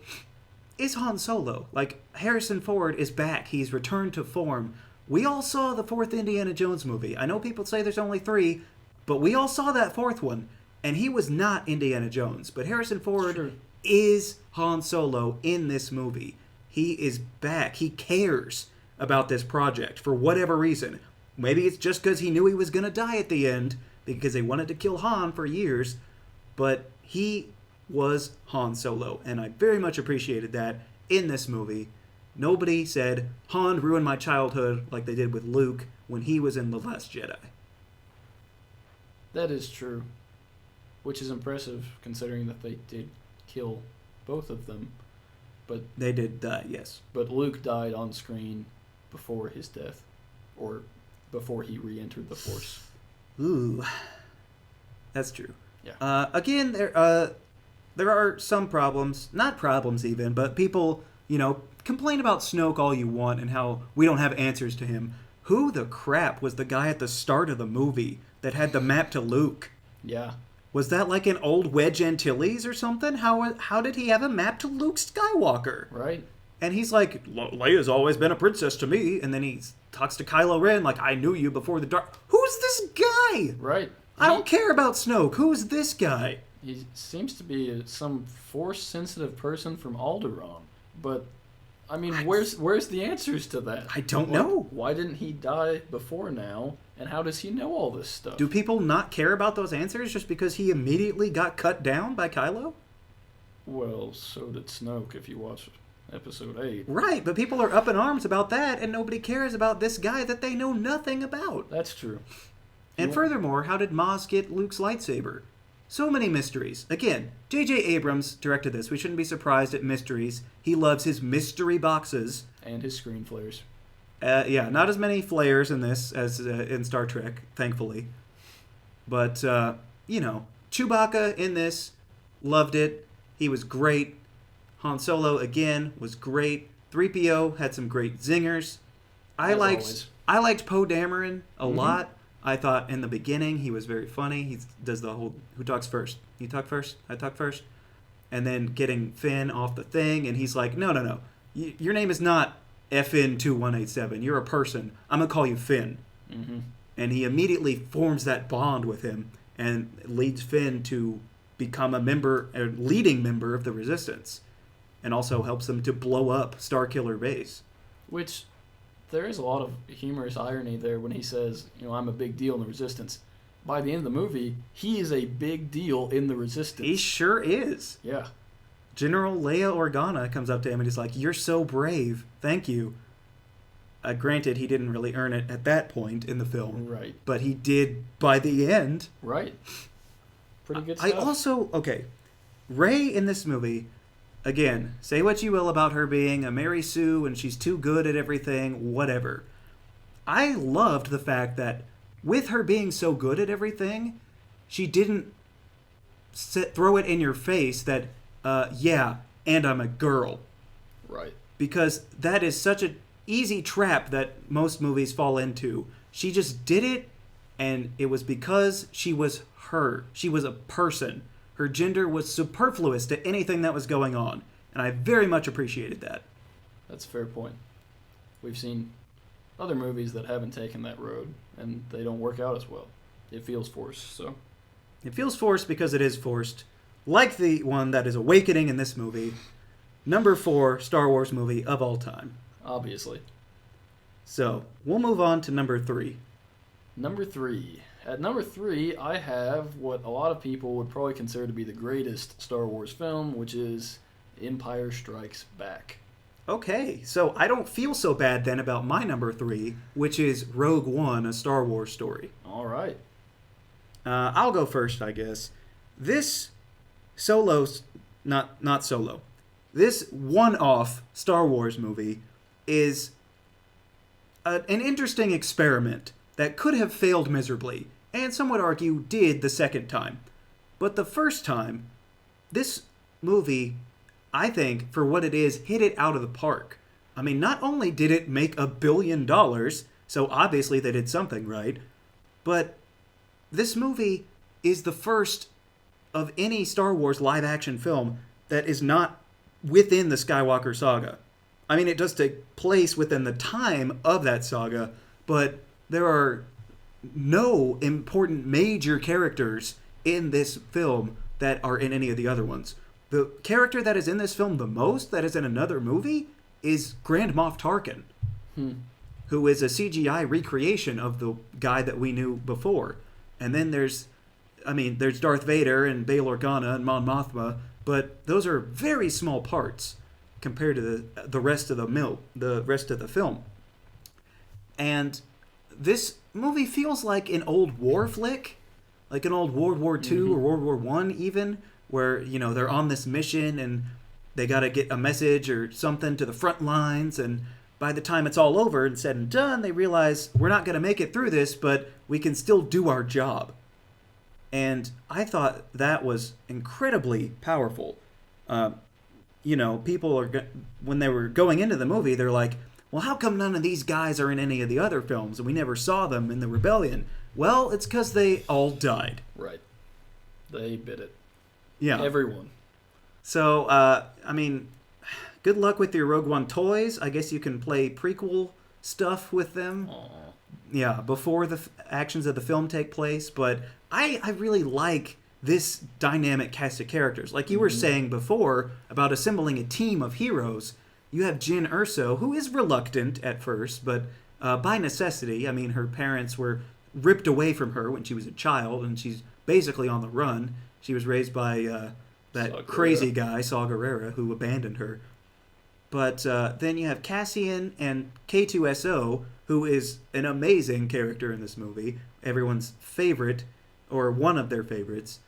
[SPEAKER 1] is Han Solo. Like, Harrison Ford is back. He's returned to form. We all saw the fourth Indiana Jones movie. I know people say there's only 3, but we all saw that fourth one. And he was not Indiana Jones. But Harrison Ford is Han Solo in this movie. He is back. He cares about this project for whatever reason. Maybe it's just because he knew he was going to die at the end because they wanted to kill Han for years. But he was Han Solo. And I very much appreciated that in this movie. Nobody said, Han ruined my childhood like they did with Luke when he was in The Last Jedi.
[SPEAKER 2] That is true. Which is impressive, considering that they did kill both of them. But
[SPEAKER 1] they did die, yes.
[SPEAKER 2] But Luke died on screen before his death. Or before he re-entered the Force.
[SPEAKER 1] Ooh. That's true.
[SPEAKER 2] Yeah.
[SPEAKER 1] Again, there are some problems. Not problems even, but people, complain about Snoke all you want and how we don't have answers to him. Who the crap was the guy at the start of the movie that had the map to Luke?
[SPEAKER 2] Yeah.
[SPEAKER 1] Was that like an old Wedge Antilles or something? How did he have a map to Luke Skywalker?
[SPEAKER 2] Right.
[SPEAKER 1] And he's like, Leia's always been a princess to me. And then he talks to Kylo Ren like, I knew you before the dark. Who's this guy?
[SPEAKER 2] Right.
[SPEAKER 1] I don't care about Snoke. Who's this guy?
[SPEAKER 2] He seems to be some Force-sensitive person from Alderaan. But, I mean, where's the answers to that?
[SPEAKER 1] I don't know.
[SPEAKER 2] Why didn't he die before now? And how does he know all this stuff?
[SPEAKER 1] Do people not care about those answers just because he immediately got cut down by Kylo?
[SPEAKER 2] Well, so did Snoke if you watch Episode 8.
[SPEAKER 1] Right, but people are up in arms about that, and nobody cares about this guy that they know nothing about.
[SPEAKER 2] That's true.
[SPEAKER 1] And furthermore, how did Maz get Luke's lightsaber? So many mysteries. Again, J.J. Abrams directed this. We shouldn't be surprised at mysteries. He loves his mystery boxes.
[SPEAKER 2] And his screen flares.
[SPEAKER 1] Yeah, not as many flares in this as in Star Trek, thankfully. But Chewbacca in this, loved it. He was great. Han Solo, again, was great. 3PO had some great zingers. I liked Poe Dameron a lot. I thought in the beginning he was very funny. He does the whole, who talks first? You talk first? I talk first? And then getting Finn off the thing, and he's like, no. Your name is not FN2187. You're a person. I'm going to call you Finn. Mm-hmm. And he immediately forms that bond with him and leads Finn to become a leading member of the Resistance. And also helps them to blow up Starkiller Base.
[SPEAKER 2] Which, there is a lot of humorous irony there when he says, I'm a big deal in the Resistance. By the end of the movie, he is a big deal in the Resistance.
[SPEAKER 1] He sure is.
[SPEAKER 2] Yeah.
[SPEAKER 1] General Leia Organa comes up to him and is like, "You're so brave. Thank you." Granted, he didn't really earn it at that point in the film.
[SPEAKER 2] Right.
[SPEAKER 1] But he did by the end.
[SPEAKER 2] Right. Pretty good stuff.
[SPEAKER 1] Rey in this movie, again, say what you will about her being a Mary Sue and she's too good at everything, whatever. I loved the fact that with her being so good at everything, she didn't throw it in your face that, and I'm a girl.
[SPEAKER 2] Right.
[SPEAKER 1] Because that is such an easy trap that most movies fall into. She just did it, and it was because she was her. She was a person. Her gender was superfluous to anything that was going on, and I very much appreciated that.
[SPEAKER 2] That's a fair point. We've seen other movies that haven't taken that road, and they don't work out as well. It feels forced, so.
[SPEAKER 1] It feels forced because it is forced. Like the one that is Awakening in this movie. Number 4 Star Wars movie of all time.
[SPEAKER 2] Obviously.
[SPEAKER 1] So, we'll move on to number 3.
[SPEAKER 2] Number 3. At number 3, I have what a lot of people would probably consider to be the greatest Star Wars film, which is Empire Strikes Back.
[SPEAKER 1] Okay, so I don't feel so bad then about my number 3, which is Rogue One, A Star Wars Story.
[SPEAKER 2] All right.
[SPEAKER 1] I'll go first, I guess. This this one-off Star Wars movie is an interesting experiment that could have failed miserably, and some would argue did the second time. But the first time, this movie, I think, for what it is, hit it out of the park. I mean, not only did it make $1 billion, so obviously they did something right, but this movie is the first of any Star Wars live-action film that is not within the Skywalker saga. I mean, it does take place within the time of that saga, but there are no important major characters in this film that are in any of the other ones. The character that is in this film the most, that is in another movie, is Grand Moff Tarkin, who is a CGI recreation of the guy that we knew before. And then there's Darth Vader and Bail Organa and Mon Mothma, but those are very small parts compared to the rest of the film. And this movie feels like an old war flick, like an old World War II or World War I even, where, they're on this mission and they got to get a message or something to the front lines, and by the time it's all over and said and done, they realize we're not going to make it through this, but we can still do our job. And I thought that was incredibly powerful. People when they were going into the movie, they're like, well, how come none of these guys are in any of the other films and we never saw them in the Rebellion? Well, it's because they all died.
[SPEAKER 2] Right. They bit it.
[SPEAKER 1] Yeah.
[SPEAKER 2] Everyone.
[SPEAKER 1] So, good luck with your Rogue One toys. I guess you can play prequel stuff with them.
[SPEAKER 2] Aww.
[SPEAKER 1] Yeah, before the actions of the film take place. But I really like this dynamic cast of characters. Like you were saying before about assembling a team of heroes, you have Jyn Erso, who is reluctant at first, but by necessity. I mean, her parents were ripped away from her when she was a child, and she's basically on the run. She was raised by that crazy guy, Saw Gerrera, who abandoned her. But then you have Cassian and K2SO, who is an amazing character in this movie. Everyone's favorite, or one of their favorites.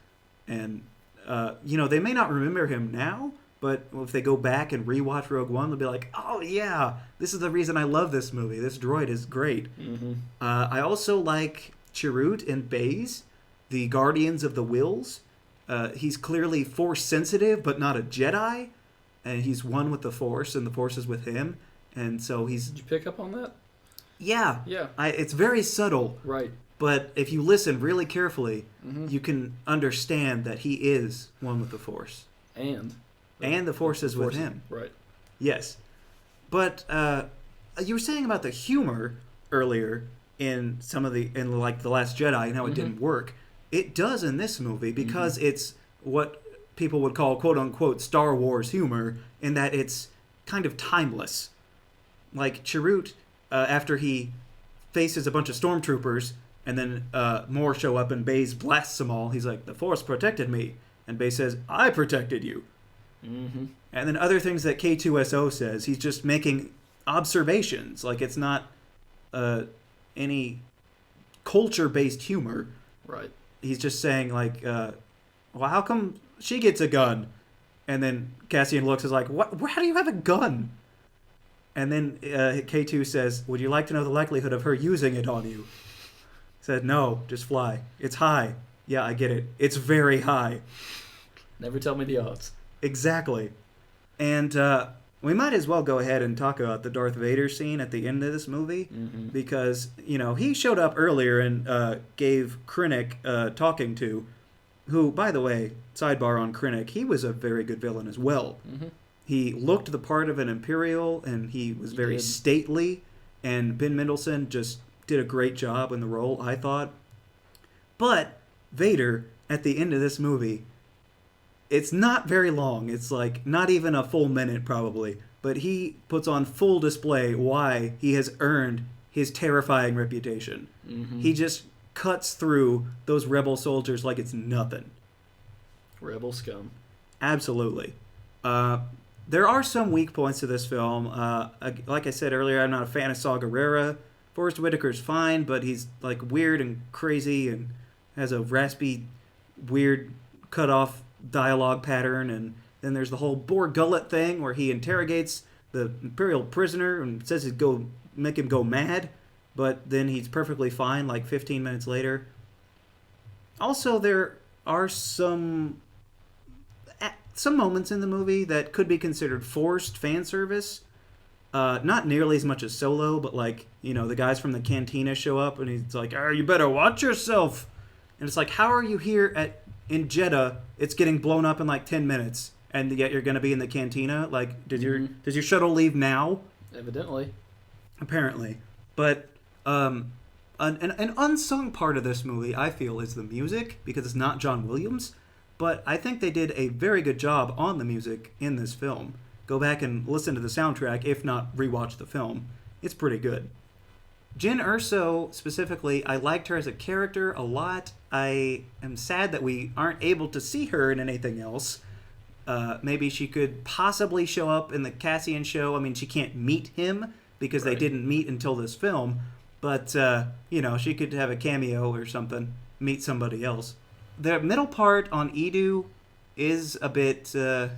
[SPEAKER 1] And, they may not remember him now, but if they go back and rewatch Rogue One, they'll be like, oh yeah, this is the reason I love this movie. This droid is great. I also like Chirrut and Baze. the guardians of the wills. He's clearly Force sensitive, but not a Jedi. And he's one with the Force, and the Force is with him. And so he's...
[SPEAKER 2] Did you pick up on that?
[SPEAKER 1] Yeah.
[SPEAKER 2] Yeah.
[SPEAKER 1] It's very subtle.
[SPEAKER 2] Right.
[SPEAKER 1] But if you listen really carefully, you can understand that he is one with the Force.
[SPEAKER 2] And
[SPEAKER 1] the Force is with him.
[SPEAKER 2] Right.
[SPEAKER 1] Yes. But you were saying about the humor earlier in like The Last Jedi and how it didn't work. It does in this movie because it's what people would call quote unquote Star Wars humor, in that it's kind of timeless. Like Chirrut, after he faces a bunch of stormtroopers and then more show up and Baze blasts them all, he's like, "The Force protected me," and Baze says, "I protected you." And then other things that K2SO says, he's just making observations. Like, it's not any culture-based humor.
[SPEAKER 2] Right.
[SPEAKER 1] He's just saying, like, well, how come she gets a gun? And then Cassian looks is like, what? How do you have a gun? And then K2 says, "Would you like to know the likelihood of her using it on you?" He said, "No, just fly. It's high." "Yeah, I get it. It's very high."
[SPEAKER 2] Never tell me the odds.
[SPEAKER 1] Exactly. And we might as well go ahead and talk about the Darth Vader scene at the end of this movie, because, he showed up earlier and gave Krennic talking to, who, by the way, sidebar on Krennic, he was a very good villain as well. He looked the part of an Imperial, and he was very stately, and Ben Mendelsohn just did a great job in the role, I thought. But Vader, at the end of this movie, it's not very long. It's like not even a full minute probably. But he puts on full display why he has earned his terrifying reputation. He just cuts through those rebel soldiers like it's nothing.
[SPEAKER 2] Rebel scum.
[SPEAKER 1] Absolutely. There are some weak points to this film. Like I said earlier, I'm not a fan of Saw Gerrera. Forrest Whitaker's fine, but he's like weird and crazy and has a raspy, weird, cut-off dialogue pattern. And then there's the whole Bor Gullet thing where he interrogates the Imperial prisoner and says he'd make him go mad, but then he's perfectly fine like 15 minutes later. Also, there are some moments in the movie that could be considered forced fan service. Not nearly as much as Solo, but like, the guys from the cantina show up and he's like, "Oh, you better watch yourself." And it's like, how are you here in Jeddah? It's getting blown up in like 10 minutes, and yet you're going to be in the cantina? Like, does your shuttle leave now?
[SPEAKER 2] Evidently.
[SPEAKER 1] Apparently. But an unsung part of this movie, I feel, is the music, because it's not John Williams. But I think they did a very good job on the music in this film. Go back and listen to the soundtrack, if not rewatch the film. It's pretty good. Jyn Erso, specifically, I liked her as a character a lot. I am sad that we aren't able to see her in anything else. Maybe she could possibly show up in the Cassian show. I mean, she can't meet him because they didn't meet until this film. But, she could have a cameo or something, meet somebody else. The middle part on Edu is a bit, a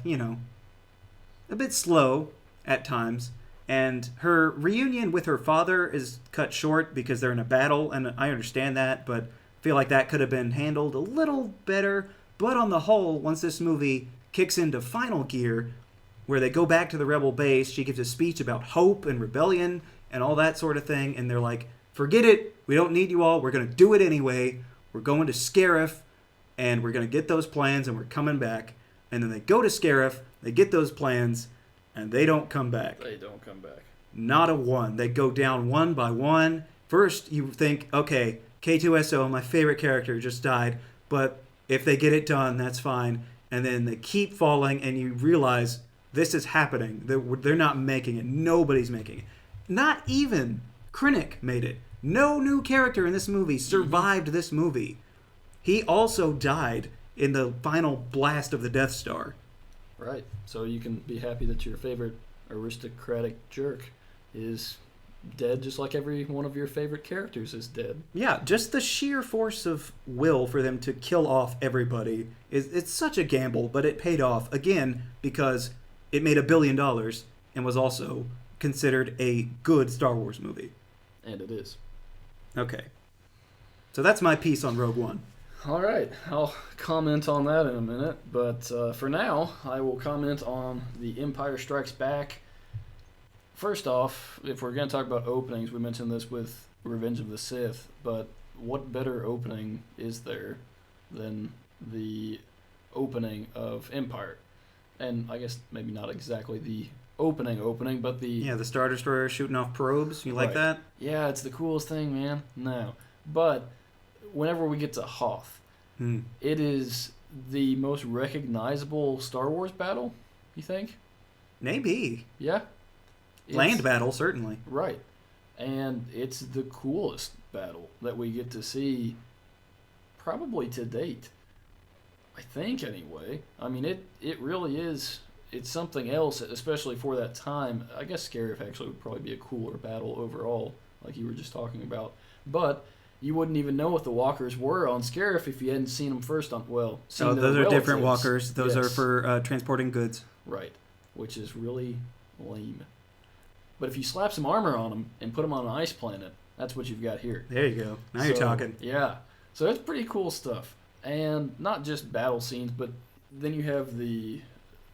[SPEAKER 1] bit slow at times. And her reunion with her father is cut short because they're in a battle, and I understand that, but I feel like that could have been handled a little better. But on the whole, once this movie kicks into final gear, where they go back to the rebel base, she gives a speech about hope and rebellion and all that sort of thing, and they're like, "Forget it, we don't need you all, we're going to do it anyway, we're going to Scarif, and we're going to get those plans, and we're coming back." And then they go to Scarif, they get those plans, and they don't come back.
[SPEAKER 2] They don't come back.
[SPEAKER 1] Not a one. They go down one by one. First, you think, okay, K2SO, my favorite character, just died, but if they get it done, that's fine. And then they keep falling, and you realize this is happening. They're not making it. Nobody's making it. Not even Krennic made it. No new character in this movie survived this movie. He also died in the final blast of the Death Star.
[SPEAKER 2] Right. So you can be happy that your favorite aristocratic jerk is dead, just like every one of your favorite characters is dead.
[SPEAKER 1] Yeah, just the sheer force of will for them to kill off everybody it's such a gamble, but it paid off, again, because it made $1 billion and was also considered a good Star Wars movie.
[SPEAKER 2] And it is.
[SPEAKER 1] Okay. So that's my piece on Rogue One.
[SPEAKER 2] All right, I'll comment on that in a minute, but for now, I will comment on The Empire Strikes Back. First off, if we're going to talk about openings, we mentioned this with Revenge of the Sith, but what better opening is there than the opening of Empire? And I guess maybe not exactly the opening, but
[SPEAKER 1] The Star Destroyer shooting off probes. You like
[SPEAKER 2] Right.
[SPEAKER 1] that?
[SPEAKER 2] Yeah, it's the coolest thing, man. No. But whenever we get to Hoth, it is the most recognizable Star Wars battle, you think?
[SPEAKER 1] Maybe.
[SPEAKER 2] Yeah?
[SPEAKER 1] Land battle, certainly.
[SPEAKER 2] Right. And it's the coolest battle that we get to see probably to date. I think, anyway. I mean, it really is. It's something else, especially for that time. I guess Scarif actually would probably be a cooler battle overall, like you were just talking about. But you wouldn't even know what the walkers were on Scarif if you hadn't seen them first on, seen their
[SPEAKER 1] Those are different
[SPEAKER 2] relatives.
[SPEAKER 1] walkers. Those are
[SPEAKER 2] Yes.
[SPEAKER 1] for transporting goods.
[SPEAKER 2] Right, which is really lame. But if you slap some armor on them and put them on an ice planet, that's what you've got here.
[SPEAKER 1] There you go. Now you're talking.
[SPEAKER 2] Yeah. So it's pretty cool stuff. And not just battle scenes, but then you have the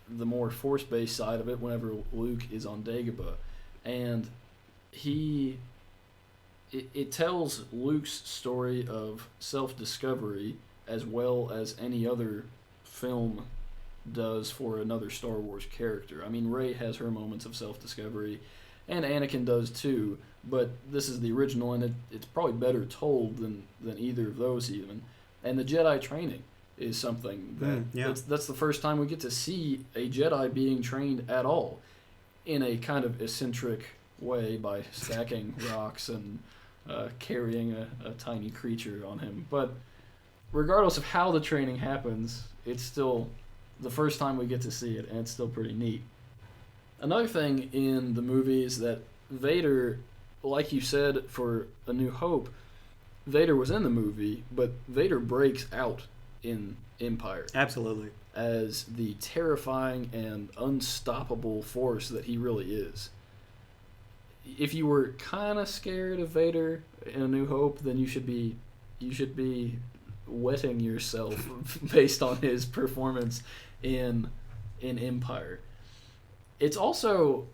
[SPEAKER 2] more force-based side of it whenever Luke is on Dagobah. And it tells Luke's story of self-discovery as well as any other film does for another Star Wars character. I mean, Rey has her moments of self-discovery, and Anakin does too, but this is the original, and it's probably better told than either of those even. And the Jedi training is something that that's the first time we get to see a Jedi being trained at all in a kind of eccentric way by stacking rocks and carrying a tiny creature on him. But regardless of how the training happens, it's still the first time we get to see it, and it's still pretty neat. Another thing in the movie is that Vader, like you said for A New Hope, Vader was in the movie, but Vader breaks out in Empire.
[SPEAKER 1] Absolutely.
[SPEAKER 2] As the terrifying and unstoppable force that he really is. If you were kind of scared of Vader in A New Hope, then you should be wetting yourself based on his performance in Empire. It's also,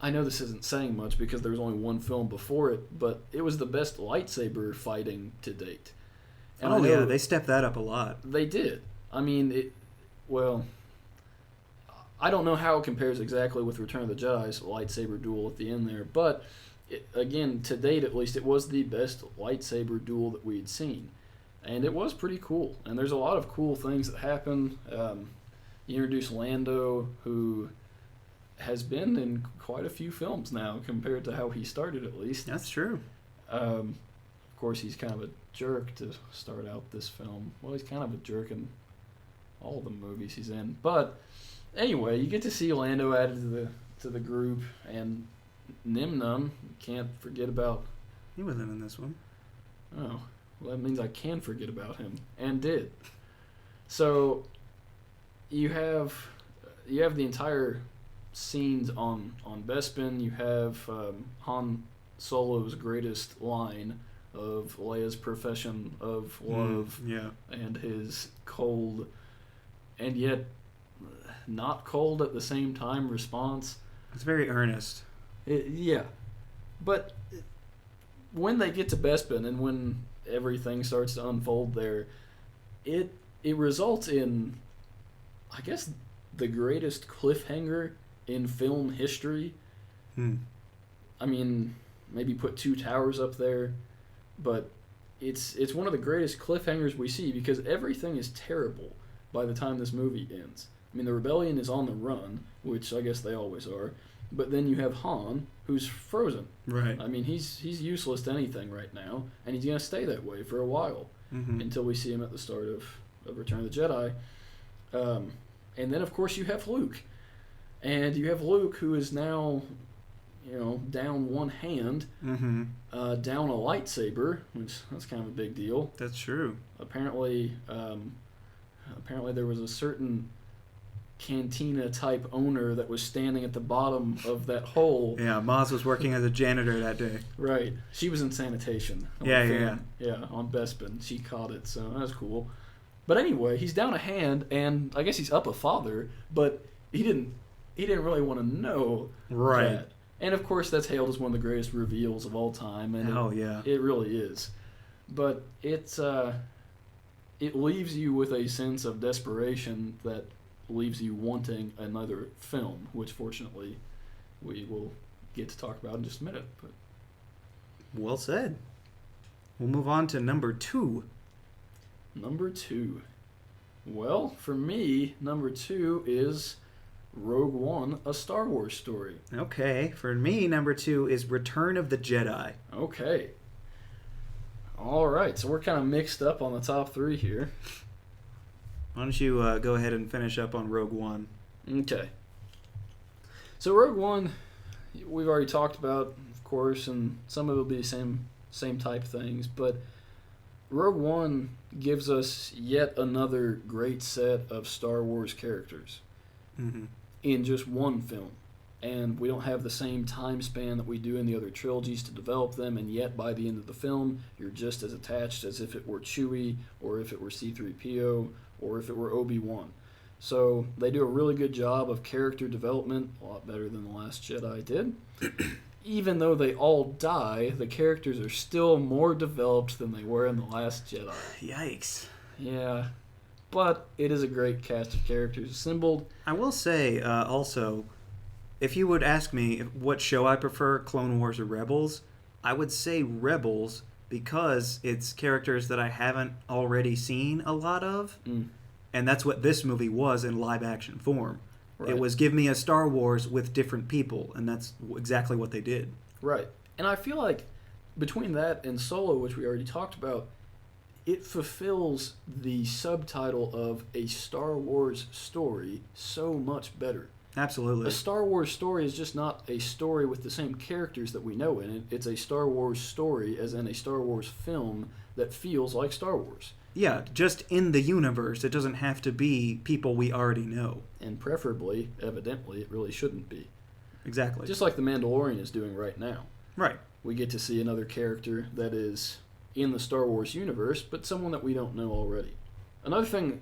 [SPEAKER 2] I know this isn't saying much because there was only one film before it, but it was the best lightsaber fighting to date. And
[SPEAKER 1] they stepped that up a lot.
[SPEAKER 2] They did. I mean, I don't know how it compares exactly with Return of the Jedi's lightsaber duel at the end there, but again, to date at least, it was the best lightsaber duel that we'd seen. And it was pretty cool. And there's a lot of cool things that happen. You introduce Lando, who has been in quite a few films now compared to how he started, at least.
[SPEAKER 1] That's true.
[SPEAKER 2] Of course, he's kind of a jerk to start out this film. Well, he's kind of a jerk in all the movies he's in. But anyway, you get to see Lando added to the group, and Nimnum, can't forget about.
[SPEAKER 1] He wasn't in this one.
[SPEAKER 2] Oh, well, that means I can forget about him, and did. So you have the entire scenes on Bespin. You have Han Solo's greatest line of Leia's profession of love and his cold and yet not cold at the same time response.
[SPEAKER 1] It's very earnest.
[SPEAKER 2] But when they get to Bespin and when everything starts to unfold there, it results in, I guess, the greatest cliffhanger in film history. I mean, maybe put Two Towers up there, but it's one of the greatest cliffhangers we see because everything is terrible by the time this movie ends. I mean, the rebellion is on the run, which I guess they always are, but then you have Han, who's frozen.
[SPEAKER 1] Right.
[SPEAKER 2] I mean, he's useless to anything right now, and he's going to stay that way for a while until we see him at the start of Return of the Jedi. And then, of course, you have Luke. And you have Luke, who is now, down one hand, down a lightsaber, which that's kind of a big deal.
[SPEAKER 1] That's true.
[SPEAKER 2] Apparently there was a certain cantina type owner that was standing at the bottom of that hole.
[SPEAKER 1] Yeah, Maz was working as a janitor that day.
[SPEAKER 2] Right. She was in sanitation.
[SPEAKER 1] Yeah.
[SPEAKER 2] Yeah, on Bespin. She caught it, so that was cool. But anyway, he's down a hand, and I guess he's up a father, but he didn't really want to know that. And of course, that's hailed as one of the greatest reveals of all time, and it really is. But it leaves you with a sense of desperation that leaves you wanting another film, which fortunately we will get to talk about in just a minute. But
[SPEAKER 1] well said. We'll move on to number 2.
[SPEAKER 2] Number 2. Well, for me, number 2 is Rogue One, A Star Wars Story.
[SPEAKER 1] Okay, for me, number 2 is Return of the Jedi.
[SPEAKER 2] Okay. All right, so we're kind of mixed up on the top 3 here.
[SPEAKER 1] Why don't you go ahead and finish up on Rogue One?
[SPEAKER 2] Okay. So Rogue One, we've already talked about, of course, and some of it will be the same type things, but Rogue One gives us yet another great set of Star Wars characters in just one film. And we don't have the same time span that we do in the other trilogies to develop them, and yet by the end of the film, you're just as attached as if it were Chewie, or if it were C-3PO, or if it were Obi-Wan. So they do a really good job of character development, a lot better than The Last Jedi did. Even though they all die, the characters are still more developed than they were in The Last Jedi.
[SPEAKER 1] Yikes.
[SPEAKER 2] Yeah. But it is a great cast of characters assembled.
[SPEAKER 1] I will say, also, if you would ask me what show I prefer, Clone Wars or Rebels, I would say Rebels because it's characters that I haven't already seen a lot of. And that's what this movie was in live-action form. Right. It was give me a Star Wars with different people, and that's exactly what they did.
[SPEAKER 2] Right. And I feel like between that and Solo, which we already talked about, it fulfills the subtitle of a Star Wars story so much better.
[SPEAKER 1] Absolutely.
[SPEAKER 2] A Star Wars story is just not a story with the same characters that we know in it. It's a Star Wars story, as in a Star Wars film that feels like Star Wars.
[SPEAKER 1] Yeah, just in the universe. It doesn't have to be people we already know.
[SPEAKER 2] And preferably, evidently, it really shouldn't be.
[SPEAKER 1] Exactly.
[SPEAKER 2] Just like The Mandalorian is doing right now.
[SPEAKER 1] Right.
[SPEAKER 2] We get to see another character that is in the Star Wars universe, but someone that we don't know already. Another thing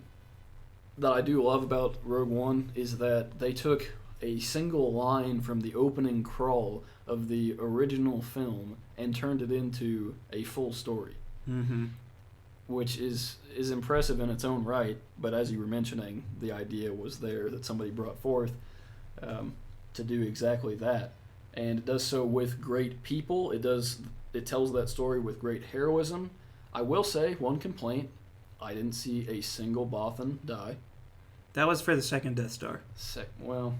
[SPEAKER 2] that I do love about Rogue One is that they took a single line from the opening crawl of the original film and turned it into a full story. Which is impressive in its own right, but as you were mentioning, the idea was there that somebody brought forth to do exactly that. And it does so with great people. It tells that story with great heroism. I will say, one complaint, I didn't see a single Bothan die.
[SPEAKER 1] That was for the second Death Star.
[SPEAKER 2] Well,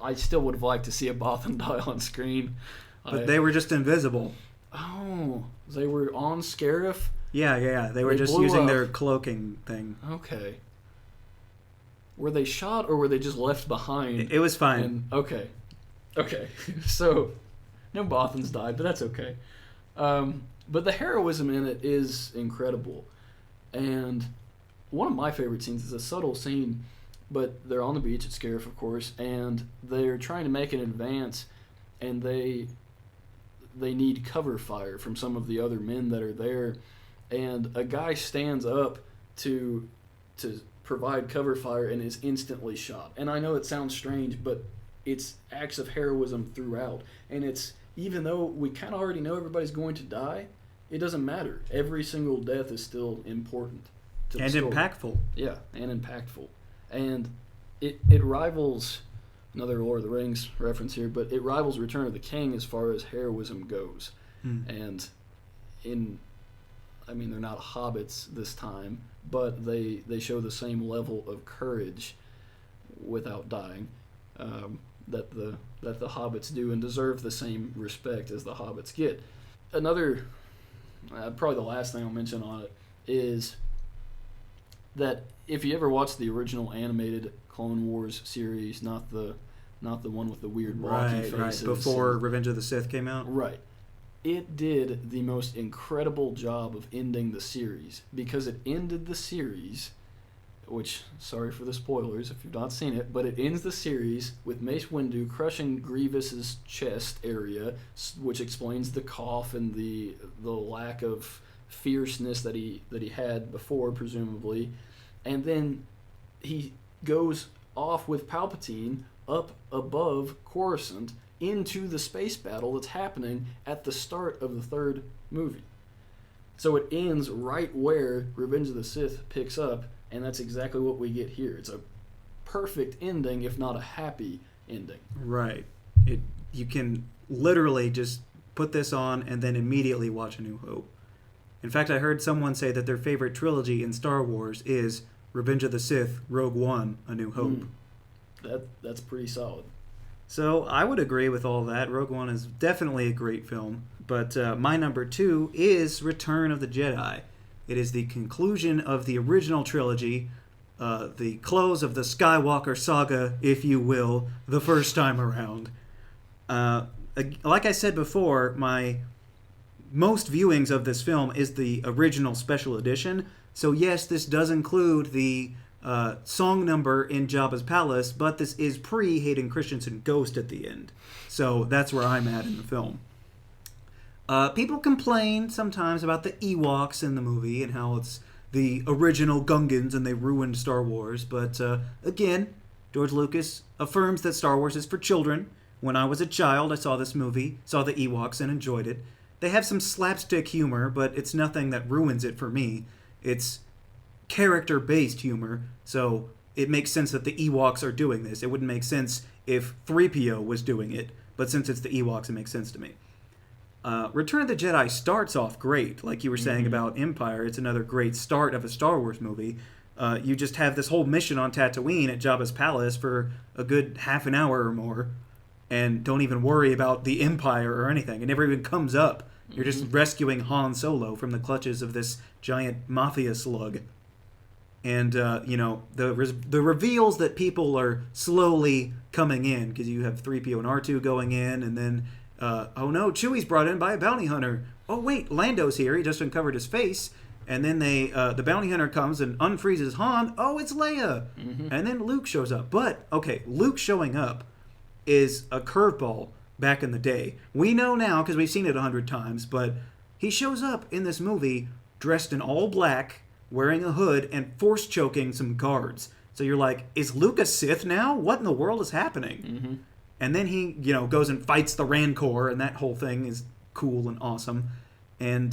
[SPEAKER 2] I still would have liked to see a Bothan die on screen.
[SPEAKER 1] But they were just invisible.
[SPEAKER 2] Oh, they were on Scarif?
[SPEAKER 1] Yeah. They were just using their cloaking thing.
[SPEAKER 2] Okay. Were they shot or were they just left behind?
[SPEAKER 1] It was fine.
[SPEAKER 2] Okay. So, no Bothans died, but that's okay. But the heroism in it is incredible. And one of my favorite scenes is a subtle scene, but they're on the beach at Scarif, of course, and they're trying to make an advance, and they need cover fire from some of the other men that are there. And a guy stands up to provide cover fire and is instantly shot. And I know it sounds strange, but it's acts of heroism throughout. And it's, even though we kind of already know everybody's going to die, it doesn't matter. Every single death is still important to the story.
[SPEAKER 1] And impactful.
[SPEAKER 2] Yeah, and impactful. And it rivals, another Lord of the Rings reference here, but it rivals Return of the King as far as heroism goes. And they're not hobbits this time, but they show the same level of courage without dying that the hobbits do, and deserve the same respect as the hobbits get. Another, probably the last thing I'll mention on it, is that if you ever watched the original animated Clone Wars series, not the one with the weird blocky faces.
[SPEAKER 1] Right, before Revenge of the Sith came out?
[SPEAKER 2] Right. It did the most incredible job of ending the series, because it ended the series which, sorry for the spoilers if you've not seen it, but it ends the series with Mace Windu crushing Grievous's chest area, which explains the cough and the lack of fierceness that he had before, presumably. And then he goes off with Palpatine up above Coruscant into the space battle that's happening at the start of the third movie. So it ends right where Revenge of the Sith picks up, and that's exactly what we get here. It's a perfect ending, if not a happy ending.
[SPEAKER 1] Right. You can literally just put this on and then immediately watch A New Hope. In fact, I heard someone say that their favorite trilogy in Star Wars is Revenge of the Sith, Rogue One, A New Hope.
[SPEAKER 2] That's pretty solid.
[SPEAKER 1] So I would agree with all that. Rogue One is definitely a great film. But my number 2 is Return of the Jedi. It is the conclusion of the original trilogy, the close of the Skywalker saga, if you will, the first time around. Like I said before, my most viewings of this film is the original special edition. So yes, this does include the song number in Jabba's palace, but this is pre-Hayden Christensen Ghost at the end. So that's where I'm at in the film. People complain sometimes about the Ewoks in the movie and how it's the original Gungans and they ruined Star Wars. But again, George Lucas affirms that Star Wars is for children. When I was a child, I saw this movie, saw the Ewoks, and enjoyed it. They have some slapstick humor, but it's nothing that ruins it for me. It's character-based humor, so it makes sense that the Ewoks are doing this. It wouldn't make sense if 3PO was doing it, but since it's the Ewoks, it makes sense to me. Return of the Jedi starts off great. Like you were saying about Empire, it's another great start of a Star Wars movie. You just have this whole mission on Tatooine at Jabba's palace for a good half an hour or more, and don't even worry about the Empire or anything. It never even comes up. You're just rescuing Han Solo from the clutches of this giant mafia slug. And, the reveals that people are slowly coming in, because you have 3PO and R2 going in, and then, oh no, Chewie's brought in by a bounty hunter. Oh wait, Lando's here, he just uncovered his face. And then the bounty hunter comes and unfreezes Han. Oh, it's Leia. And then Luke shows up. But, okay, Luke showing up is a curveball back in the day. We know now, because we've seen it 100 times, but he shows up in this movie dressed in all black, wearing a hood, and force choking some guards. So you're like, is Luke a Sith now? What in the world is happening? And then he, goes and fights the Rancor, and that whole thing is cool and awesome. And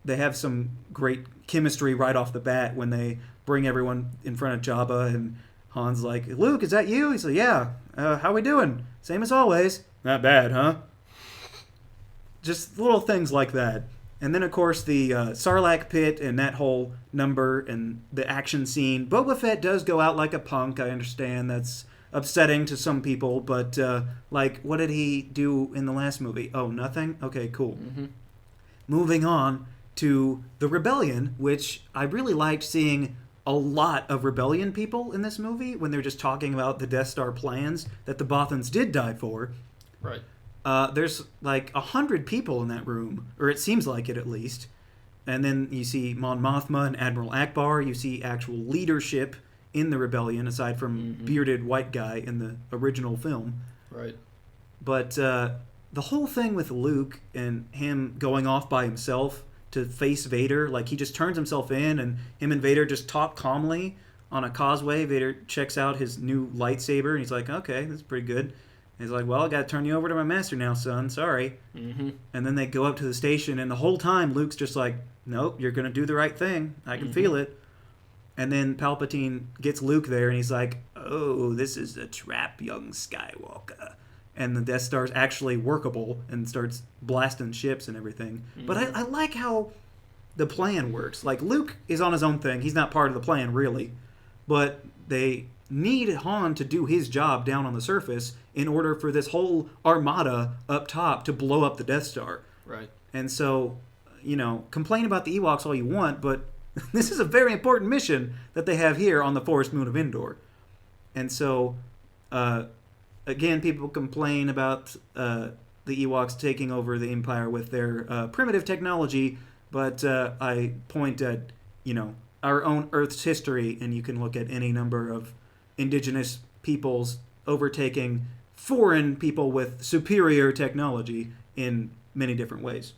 [SPEAKER 1] they have some great chemistry right off the bat when they bring everyone in front of Jabba, and Han's like, Luke, is that you? He's like, yeah. How we doing? Same as always. Not bad, huh? Just little things like that. And then, of course, the Sarlacc pit and that whole number and the action scene. Boba Fett does go out like a punk. I understand that's upsetting to some people. But, what did he do in the last movie? Oh, nothing? Okay, cool. Moving on to the Rebellion, which I really liked seeing a lot of Rebellion people in this movie when they're just talking about the Death Star plans that the Bothans did die for.
[SPEAKER 2] Right.
[SPEAKER 1] There's 100 people in that room, or it seems like it at least. And then you see Mon Mothma and Admiral Akbar. You see actual leadership in the Rebellion, aside from bearded white guy in the original film.
[SPEAKER 2] Right.
[SPEAKER 1] But the whole thing with Luke and him going off by himself to face Vader, he just turns himself in, and him and Vader just talk calmly on a causeway. Vader checks out his new lightsaber, and he's like, okay, that's pretty good. And he's like, well, I gotta turn you over to my master now, son, sorry. And then they go up to the station, and the whole time Luke's just like, nope, you're gonna do the right thing, I can feel it. And then Palpatine gets Luke there, and he's like, oh, this is a trap, young Skywalker. And the Death Star's actually workable and starts blasting ships and everything. But I like how the plan works. Luke is on his own thing. He's not part of the plan, really. But they need Han to do his job down on the surface in order for this whole armada up top to blow up the Death Star.
[SPEAKER 2] Right.
[SPEAKER 1] And so, complain about the Ewoks all you want, but this is a very important mission that they have here on the forest moon of Endor. And so, again, people complain about the Ewoks taking over the Empire with their primitive technology, but I point at, our own Earth's history, and you can look at any number of indigenous peoples overtaking foreign people with superior technology in many different ways.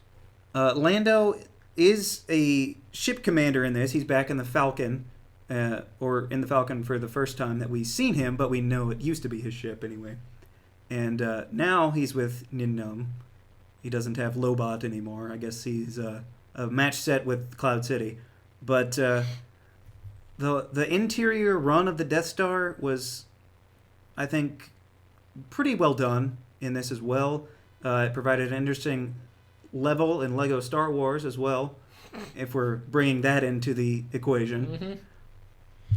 [SPEAKER 1] Lando is a ship commander in this. He's back in the Falcon, or in the Falcon for the first time that we've seen him, but we know it used to be his ship anyway. And now he's with Nin Num. He doesn't have Lobot anymore. I guess he's a match set with Cloud City. But the interior run of the Death Star was, I think, pretty well done in this as well. It provided an interesting level in Lego Star Wars as well, if we're bringing that into the equation.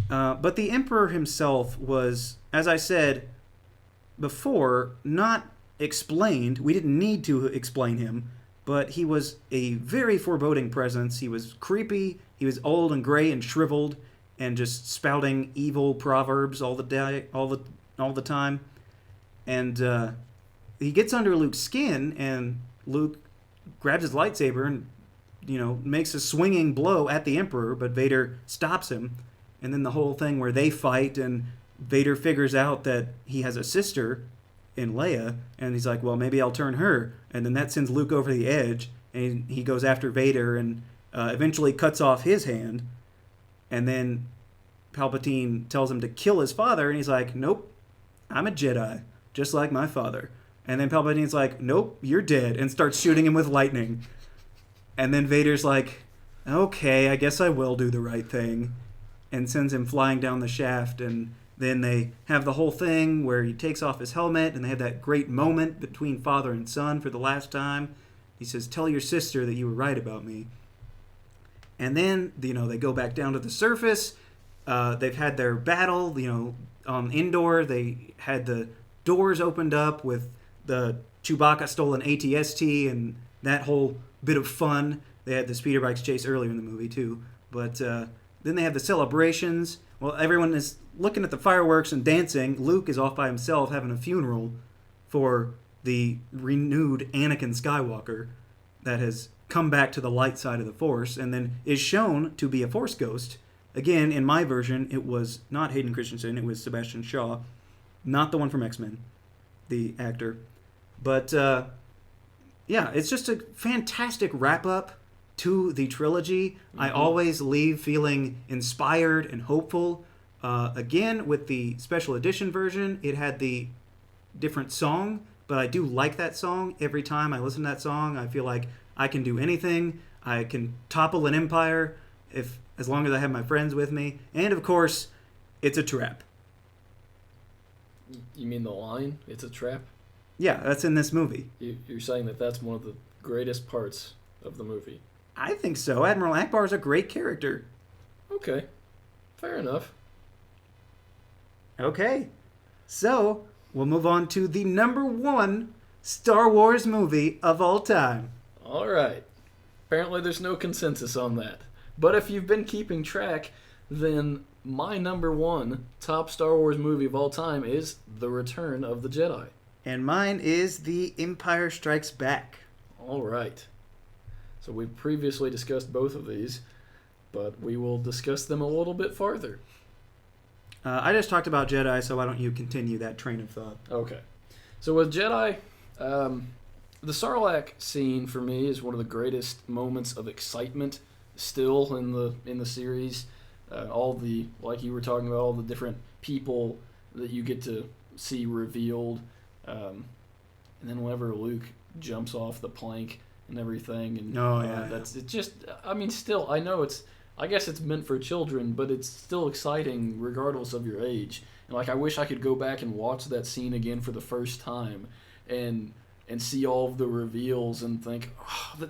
[SPEAKER 2] Mm-hmm.
[SPEAKER 1] But the Emperor himself was, as I said before, not explained. We didn't need to explain him, but he was a very foreboding presence. He was creepy. He was old and gray and shriveled, and just spouting evil proverbs all the time. And he gets under Luke's skin, and Luke grabs his lightsaber and, makes a swinging blow at the Emperor, but Vader stops him. And then the whole thing where they fight, and Vader figures out that he has a sister in Leia, and he's like, well, maybe I'll turn her. And then that sends Luke over the edge, and he goes after Vader and eventually cuts off his hand. And then Palpatine tells him to kill his father, and he's like, nope, I'm a Jedi, just like my father. And then Palpatine's like, nope, you're dead, and starts shooting him with lightning. And then Vader's like, okay, I guess I will do the right thing, and sends him flying down the shaft. And then they have the whole thing where he takes off his helmet, and they have that great moment between father and son for the last time. He says, tell your sister that you were right about me. And then, they go back down to the surface. They've had their battle, on Endor. They had the doors opened up with the Chewbacca stolen AT-ST and that whole bit of fun. They had the speeder bikes chase earlier in the movie, too. But then they have the celebrations. Well, everyone is looking at the fireworks and dancing. Luke is off by himself having a funeral for the renewed Anakin Skywalker that has come back to the light side of the Force and then is shown to be a Force ghost. Again, in my version, it was not Hayden Christensen. It was Sebastian Shaw. Not the one from X-Men, the actor. But, it's just a fantastic wrap-up to the trilogy. Mm-hmm. I always leave feeling inspired and hopeful. Again, with the special edition version, it had the different song, but I do like that song. Every time I listen to that song, I feel like I can do anything. I can topple an empire as long as I have my friends with me. And, of course, it's a trap.
[SPEAKER 2] You mean the line, it's a trap?
[SPEAKER 1] Yeah, that's in this movie.
[SPEAKER 2] You're saying that that's one of the greatest parts of the movie?
[SPEAKER 1] I think so. Admiral Akbar is a great character.
[SPEAKER 2] Okay. Fair enough.
[SPEAKER 1] Okay. So, we'll move on to the number 1 Star Wars movie of all time.
[SPEAKER 2] All right. Apparently there's no consensus on that. But if you've been keeping track, then my number 1 top Star Wars movie of all time is The Return of the Jedi.
[SPEAKER 1] And mine is The Empire Strikes Back.
[SPEAKER 2] All right. So we previously discussed both of these, but we will discuss them a little bit farther.
[SPEAKER 1] I just talked about Jedi, so why don't you continue that train of thought?
[SPEAKER 2] Okay. So with Jedi, the Sarlacc scene for me is one of the greatest moments of excitement still in the series. All the, like you were talking about, all the different people that you get to see revealed. And then whenever Luke jumps off the plank and everything, and that's it. Just, I mean, still, I know I guess it's meant for children, but it's still exciting regardless of your age. And like, I wish I could go back and watch that scene again for the first time, and see all of the reveals and think, oh,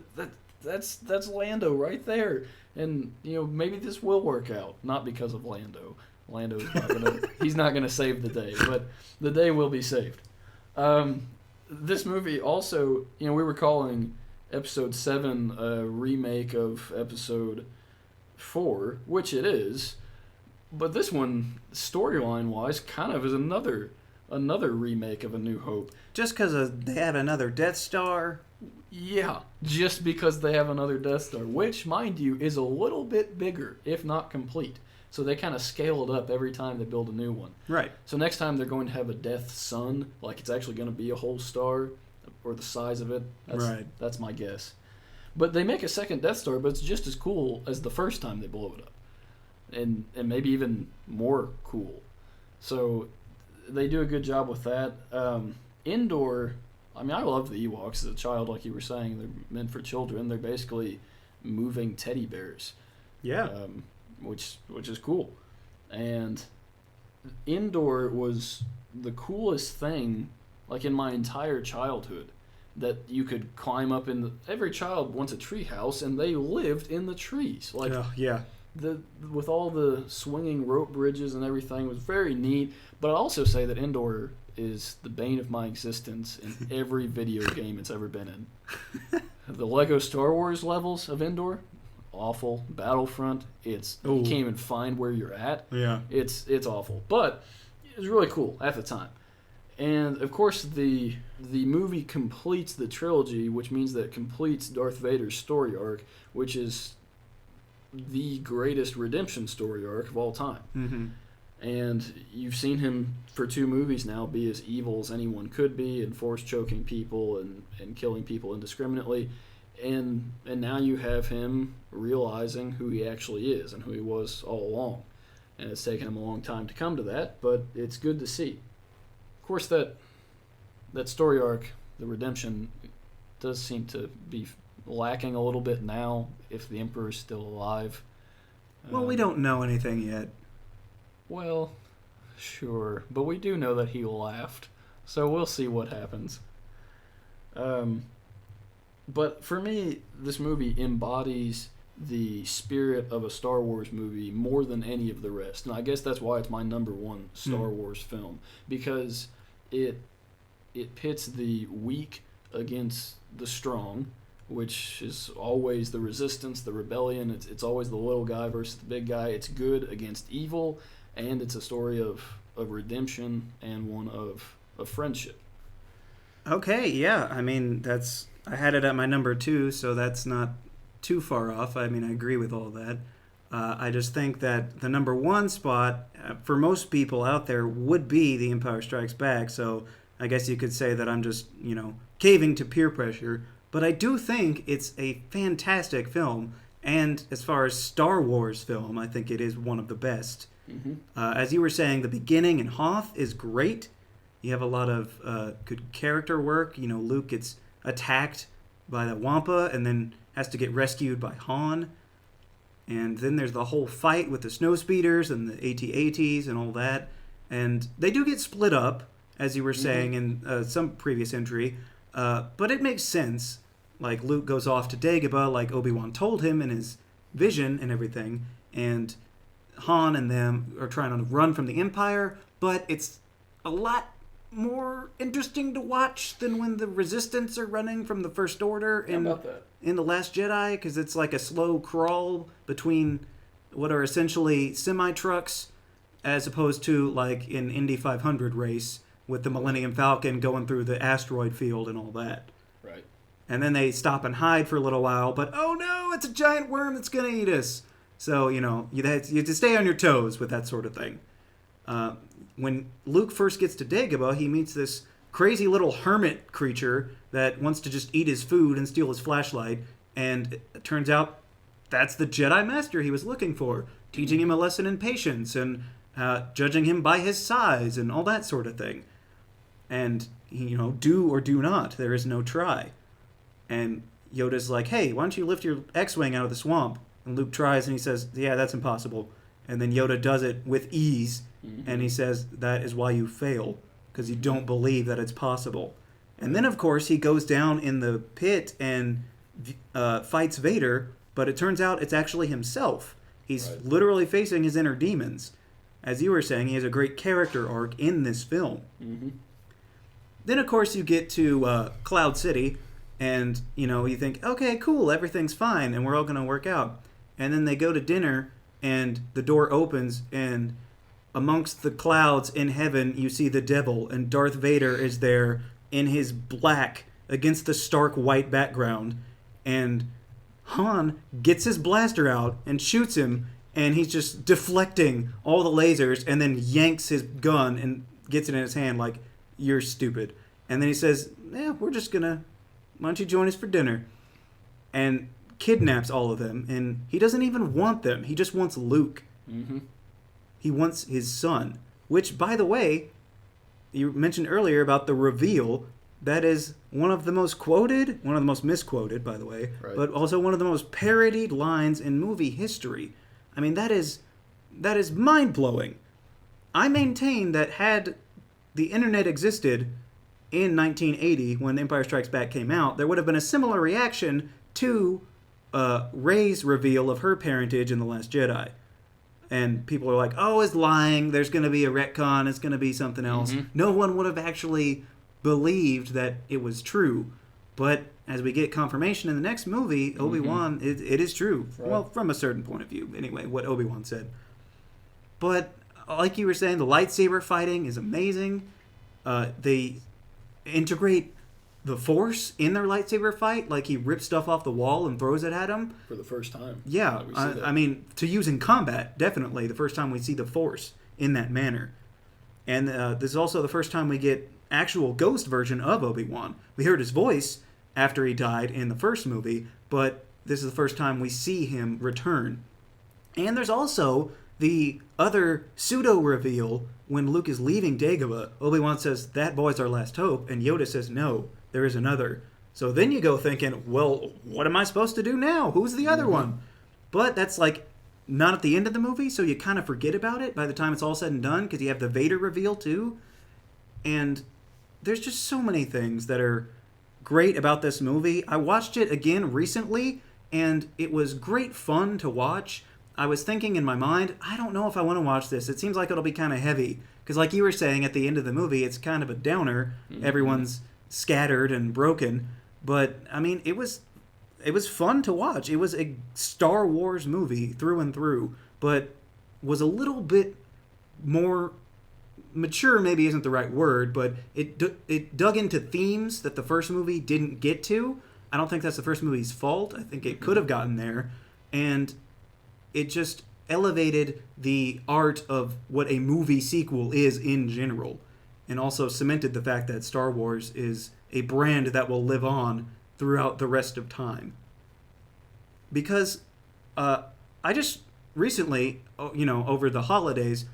[SPEAKER 2] that's Lando right there, and maybe this will work out. Not because of Lando. Lando's he's not gonna save the day, but the day will be saved. This movie also, we were calling Episode 7 a remake of Episode 4, which it is, but this one, storyline-wise, kind of is another remake of A New Hope.
[SPEAKER 1] Just because they had another Death Star,
[SPEAKER 2] Yeah, just because they have another Death Star, which, mind you, is a little bit bigger, if not complete. So they kind of scale it up every time they build a new one.
[SPEAKER 1] Right.
[SPEAKER 2] So next time they're going to have a Death Sun, like it's actually going to be a whole star, or the size of it. That's my guess. But they make a second Death Star, but it's just as cool as the first time they blow it up. And maybe even more cool. So they do a good job with that. Indoor, I mean, I love the Ewoks as a child, like you were saying. They're meant for children. They're basically moving teddy bears.
[SPEAKER 1] Yeah.
[SPEAKER 2] Which is cool. And Indoor was the coolest thing, like in my entire childhood, that you could climb up in. Every child wants a tree house, and they lived in the trees. Like,
[SPEAKER 1] yeah.
[SPEAKER 2] With all the swinging rope bridges and everything, was very neat. But I'll also say that Indoor is the bane of my existence in every video game it's ever been in. The Lego Star Wars levels of Indoor, awful. Battlefront, you can't even find where you're at.
[SPEAKER 1] Yeah.
[SPEAKER 2] It's awful. But it was really cool at the time. And of course the movie completes the trilogy, which means that it completes Darth Vader's story arc, which is the greatest redemption story arc of all time.
[SPEAKER 1] Mm-hmm.
[SPEAKER 2] And you've seen him for 2 movies now be as evil as anyone could be, and force choking people and killing people indiscriminately. And now you have him realizing who he actually is and who he was all along. And it's taken him a long time to come to that, but it's good to see. Of course, that story arc, the redemption, does seem to be lacking a little bit now, if the Emperor's still alive.
[SPEAKER 1] Well, we don't know anything yet.
[SPEAKER 2] Well, sure, but we do know that he laughed, so we'll see what happens. But for me, this movie embodies the spirit of a Star Wars movie more than any of the rest. And I guess that's why it's my number 1 Star Wars film, because it pits the weak against the strong, which is always the resistance, the rebellion. It's always the little guy versus the big guy. It's good against evil, and it's a story of redemption and one of friendship.
[SPEAKER 1] Okay, yeah. I mean, I had it at my number 2, so that's not too far off. I mean, I agree with all that. I just think that the number 1 spot for most people out there would be The Empire Strikes Back, so I guess you could say that I'm just, caving to peer pressure. But I do think it's a fantastic film, and as far as Star Wars film, I think it is one of the best.
[SPEAKER 2] Mm-hmm.
[SPEAKER 1] As you were saying, the beginning in Hoth is great. You have a lot of good character work. Luke gets attacked by the Wampa and then has to get rescued by Han. And then there's the whole fight with the snowspeeders and the AT-ATs and all that. And they do get split up, as you were saying in some previous entry. But it makes sense. Like, Luke goes off to Dagobah, like Obi-Wan told him in his vision and everything. And Han and them are trying to run from the Empire. But it's a lot more interesting to watch than when the Resistance are running from the First Order in The Last Jedi, because it's like a slow crawl between what are essentially semi-trucks, as opposed to like in Indy 500 race with the Millennium Falcon going through the asteroid field and all that.
[SPEAKER 2] Right.
[SPEAKER 1] And then they stop and hide for a little while, but oh no, it's a giant worm that's going to eat us. So, you have to stay on your toes with that sort of thing. When Luke first gets to Dagobah, he meets this crazy little hermit creature that wants to just eat his food and steal his flashlight. And it turns out that's the Jedi Master he was looking for, teaching him a lesson in patience and judging him by his size and all that sort of thing. And, do or do not. There is no try. And Yoda's like, hey, why don't you lift your X-Wing out of the swamp? And Luke tries and he says, yeah, that's impossible. And then Yoda does it with ease. And he says, that is why you fail, because you don't believe that it's possible. And then, of course, he goes down in the pit and fights Vader, but it turns out it's actually himself. He's literally facing his inner demons. As you were saying, he has a great character arc in this film.
[SPEAKER 2] Mm-hmm.
[SPEAKER 1] Then, of course, you get to Cloud City, and, you think, okay, cool, everything's fine, and we're all going to work out. And then they go to dinner, and the door opens, and amongst the clouds in heaven, you see the devil, and Darth Vader is there in his black against the stark white background, and Han gets his blaster out and shoots him, and he's just deflecting all the lasers, and then yanks his gun and gets it in his hand like, you're stupid. And then he says, we're just gonna, why don't you join us for dinner? And kidnaps all of them, and he doesn't even want them. He just wants Luke.
[SPEAKER 2] Mm-hmm.
[SPEAKER 1] He wants his son, which, by the way, you mentioned earlier about the reveal. That is one of the most quoted, one of the most misquoted, by the way,
[SPEAKER 2] right.
[SPEAKER 1] but also one of the most parodied lines in movie history. I mean, that is mind-blowing. I maintain that had the internet existed in 1980, when Empire Strikes Back came out, there would have been a similar reaction to Rey's reveal of her parentage in The Last Jedi. And people are like, oh, it's lying, there's going to be a retcon, it's going to be something else.
[SPEAKER 2] Mm-hmm.
[SPEAKER 1] No one would have actually believed that it was true. But as we get confirmation in the next movie, Obi-Wan, it is true. Right. Well, from a certain point of view, anyway, what Obi-Wan said. But like you were saying, the lightsaber fighting is amazing. They integrate the Force in their lightsaber fight, like he rips stuff off the wall and throws it at him.
[SPEAKER 2] For the first time.
[SPEAKER 1] Yeah, I mean, to use in combat, definitely the first time we see the Force in that manner. And this is also the first time we get actual ghost version of Obi-Wan. We heard his voice after he died in the first movie, but this is the first time we see him return. And there's also the other pseudo-reveal when Luke is leaving Dagobah. Obi-Wan says, that boy's our last hope, and Yoda says, no, there is another. So then you go thinking, well, what am I supposed to do now? Who's the other one? But that's like not at the end of the movie, so you kind of forget about it by the time it's all said and done, because you have the Vader reveal too. And there's just so many things that are great about this movie. I watched it again recently, and it was great fun to watch. I was thinking in my mind, I don't know if I want to watch this. It seems like it'll be kind of heavy. Because like you were saying, at the end of the movie, it's kind of a downer. Mm-hmm. Everyone's scattered and broken. But, I mean, it was fun to watch. It was a Star Wars movie through and through. But was a little bit more mature, maybe isn't the right word. But it dug into themes that the first movie didn't get to. I don't think that's the first movie's fault. I think it could have gotten there. And it just elevated the art of what a movie sequel is in general, and also cemented the fact that Star Wars is a brand that will live on throughout the rest of time. Because I just recently, over the holidays,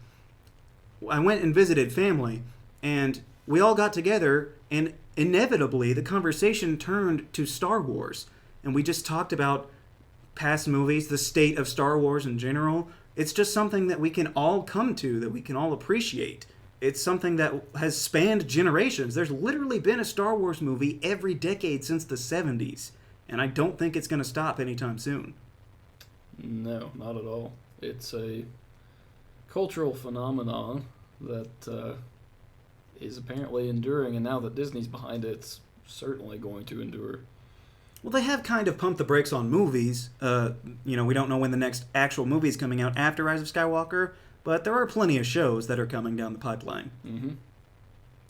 [SPEAKER 1] I went and visited family, and we all got together, and inevitably the conversation turned to Star Wars, and we just talked about past movies, the state of Star Wars in general. It's just something that we can all come to, that we can all appreciate. It's something that has spanned generations. There's literally been a Star Wars movie every decade since the 70s, and I don't think it's going to stop anytime soon.
[SPEAKER 2] No, not at all. It's a cultural phenomenon that is apparently enduring, and now that Disney's behind it, it's certainly going to endure.
[SPEAKER 1] Well, they have kind of pumped the brakes on movies. We don't know when the next actual movie is coming out after Rise of Skywalker, but there are plenty of shows that are coming down the pipeline.
[SPEAKER 2] Mm-hmm.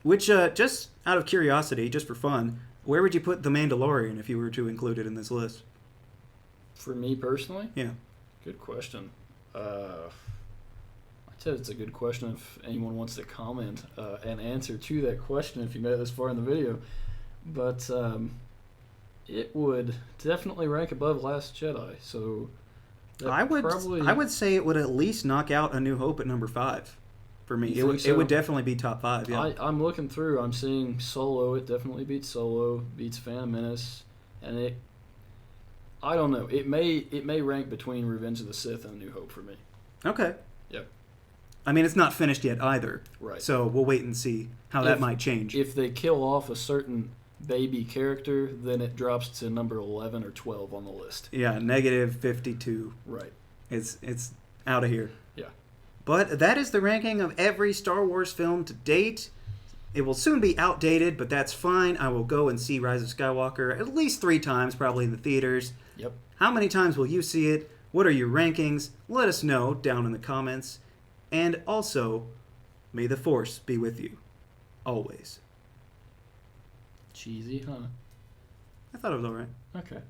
[SPEAKER 1] Which, just out of curiosity, just for fun, where would you put The Mandalorian if you were to include it in this list?
[SPEAKER 2] For me personally?
[SPEAKER 1] Yeah.
[SPEAKER 2] Good question. I'd say it's a good question if anyone wants to comment an answer to that question if you made it this far in the video. But it would definitely rank above Last Jedi. So
[SPEAKER 1] I would say it would at least knock out A New Hope at number 5 for me. It would definitely be top 5. Yeah.
[SPEAKER 2] I'm looking through. I'm seeing Solo. It definitely beats Solo. Beats Phantom Menace, and I don't know. It may rank between Revenge of the Sith and A New Hope for me.
[SPEAKER 1] Okay.
[SPEAKER 2] Yep.
[SPEAKER 1] I mean, it's not finished yet either.
[SPEAKER 2] Right.
[SPEAKER 1] So we'll wait and see how that might change.
[SPEAKER 2] If they kill off a certain baby character, then it drops to number 11 or 12 on the list.
[SPEAKER 1] Yeah, negative 52.
[SPEAKER 2] Right.
[SPEAKER 1] It's out of here.
[SPEAKER 2] Yeah.
[SPEAKER 1] But that is the ranking of every Star Wars film to date. It will soon be outdated, but that's fine. I will go and see Rise of Skywalker at least 3 times, probably in the theaters.
[SPEAKER 2] Yep.
[SPEAKER 1] How many times will you see it? What are your rankings? Let us know down in the comments. And also, may the Force be with you. Always.
[SPEAKER 2] Cheesy, huh?
[SPEAKER 1] I thought it was all right.
[SPEAKER 2] Okay.